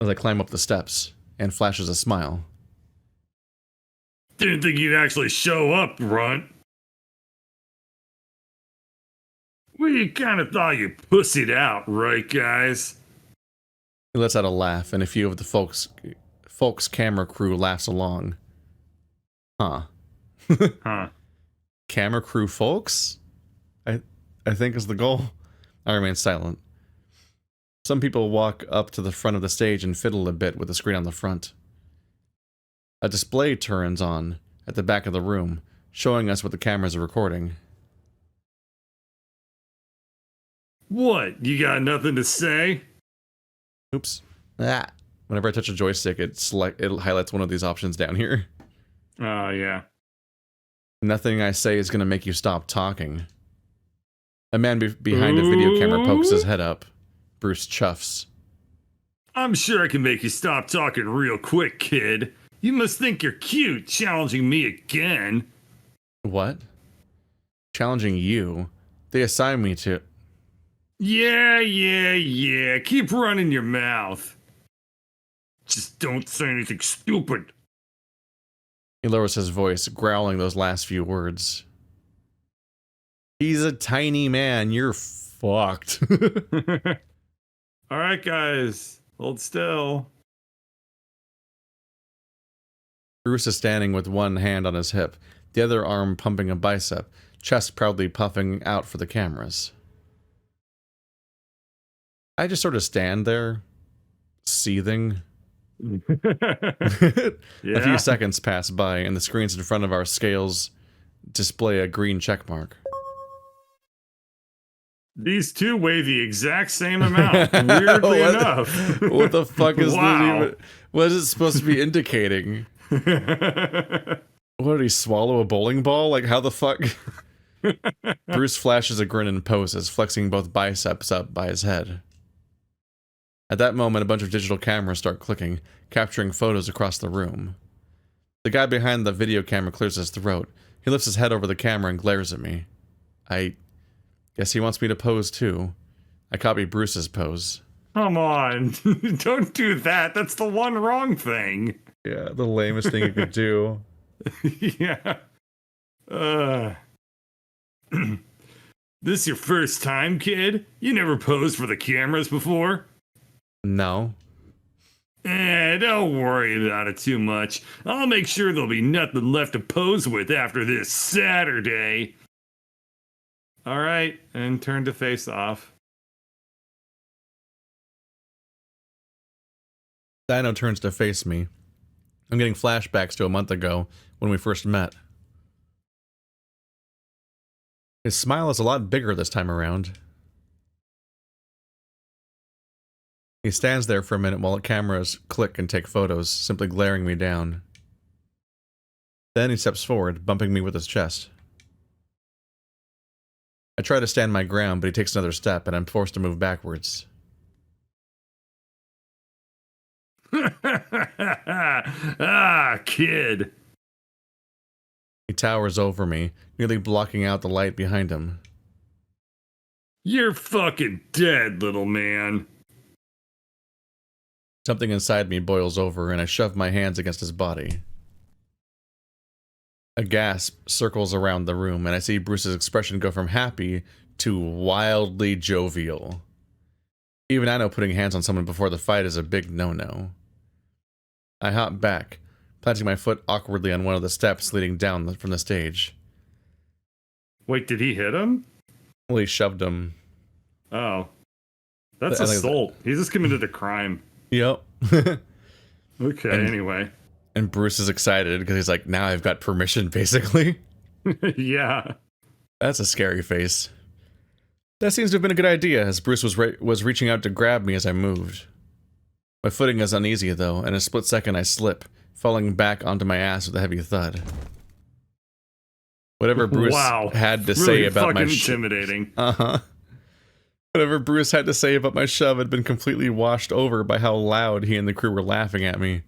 as I climb up the steps and flashes a smile. Didn't think you'd actually show up, Runt. We kind of thought you pussied out, right, guys? He lets out a laugh, and a few of the folks camera crew laughs along. Huh. Huh. Camera crew folks? I think is the goal. I remain silent. Some people walk up to the front of the stage and fiddle a bit with the screen on the front. A display turns on at the back of the room, showing us what the cameras are recording. What? You got nothing to say? Oops. Ah. Whenever I touch a joystick, it highlights one of these options down here. Oh, yeah. Nothing I say is going to make you stop talking. A man behind a video camera pokes his head up. Bruce chuffs. I'm sure I can make you stop talking real quick, kid. You must think you're cute, challenging me again. What? Challenging you? They assigned me to... Yeah. Keep running your mouth. Just don't say anything stupid. He lowers his voice, growling those last few words. He's a tiny man. You're fucked. Alright, guys. Hold still. Bruce is standing with one hand on his hip, the other arm pumping a bicep, chest proudly puffing out for the cameras. I just sort of stand there, seething. A few seconds pass by, and the screens in front of our scales display a green check mark. These two weigh the exact same amount, weirdly enough. What the fuck is Wow. this even? What is it supposed to be indicating? What did he swallow a bowling ball? Like, how the fuck? Bruce flashes a grin and poses, flexing both biceps up by his head. At that moment, a bunch of digital cameras start clicking, capturing photos across the room. The guy behind the video camera clears his throat. He lifts his head over the camera and glares at me. I guess he wants me to pose too. I copy Bruce's pose. Come on. Don't do that. That's the one wrong thing. Yeah, the lamest thing you could do. Yeah. This your first time, kid? You never posed for the cameras before? No. Don't worry about it too much. I'll make sure there'll be nothing left to pose with after this Saturday. Alright, and turn to face off. Dino turns to face me. I'm getting flashbacks to a month ago when we first met. His smile is a lot bigger this time around. He stands there for a minute while the cameras click and take photos, simply glaring me down. Then he steps forward, bumping me with his chest. I try to stand my ground, but he takes another step, and I'm forced to move backwards. Kid. He towers over me, nearly blocking out the light behind him. You're fucking dead, little man. Something inside me boils over, and I shove my hands against his body. A gasp circles around the room, and I see Bruce's expression go from happy to wildly jovial. Even I know putting hands on someone before the fight is a big no-no. I hop back, planting my foot awkwardly on one of the steps leading down from the stage. Wait, did he hit him? Well, he shoved him. Oh. That's I think assault. He just committed a crime. Yep. Okay, anyway. And Bruce is excited because he's like, now I've got permission, basically. Yeah. That's a scary face. That seems to have been a good idea, as Bruce was reaching out to grab me as I moved. My footing is uneasy, though, and in a split second I slip, falling back onto my ass with a heavy thud. Whatever Bruce had to say about my intimidating. Whatever Bruce had to say about my shove had been completely washed over by how loud he and the crew were laughing at me.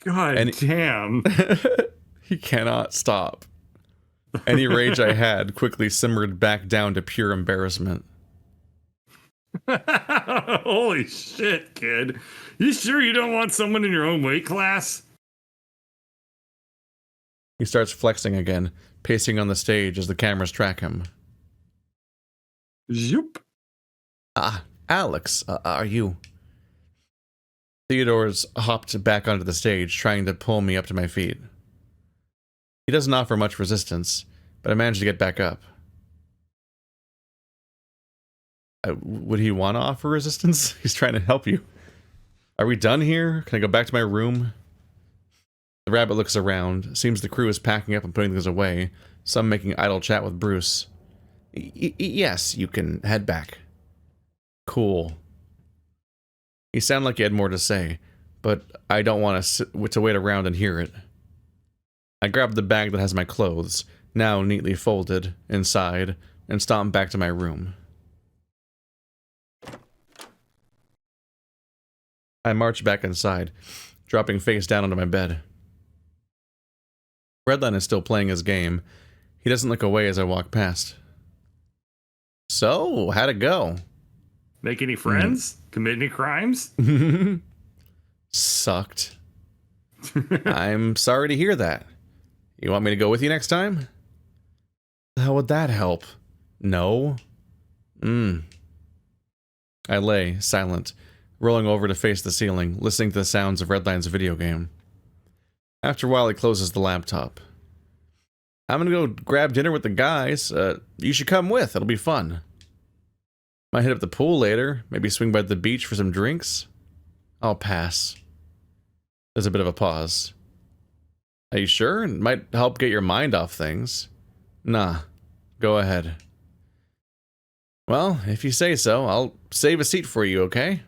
God damn. He cannot stop. Any rage I had quickly simmered back down to pure embarrassment. Holy shit, kid. You sure you don't want someone in your own weight class? He starts flexing again, pacing on the stage as the cameras track him. Zoop. Alex, are you... Theodore's hopped back onto the stage, trying to pull me up to my feet. He doesn't offer much resistance, but I manage to get back up. Would he want to offer resistance? He's trying to help you. Are we done here? Can I go back to my room? The rabbit looks around. Seems the crew is packing up and putting things away, some making idle chat with Bruce. Yes, you can head back. Cool. He sounded like he had more to say, but I don't want to wait around and hear it. I grab the bag that has my clothes, now neatly folded, inside, and stomp back to my room. I march back inside, dropping face down onto my bed. Redline is still playing his game. He doesn't look away as I walk past. So, how'd it go? Make any friends? Commit any crimes? Sucked. I'm sorry to hear that. You want me to go with you next time? How would that help? No. I lay, silent, rolling over to face the ceiling, listening to the sounds of Redline's video game. After a while, he closes the laptop. I'm gonna go grab dinner with the guys. You should come with. It'll be fun. Might hit up the pool later. Maybe swing by the beach for some drinks. I'll pass. There's a bit of a pause. Are you sure? It might help get your mind off things. Nah. Go ahead. Well, if you say so, I'll save a seat for you, okay?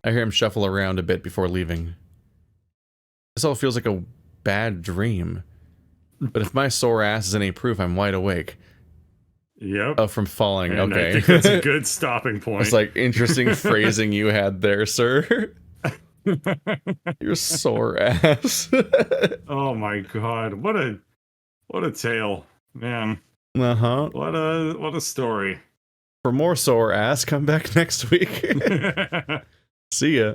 I hear him shuffle around a bit before leaving. This all feels like a bad dream. But if my sore ass is any proof, I'm wide awake. Yep. Oh, from falling. And Okay. I think that's a good stopping point. It's like interesting phrasing you had there, sir. You're sore ass. Oh my god. What a tale. Man. Uh-huh. What a story. For more sore ass, come back next week. See ya.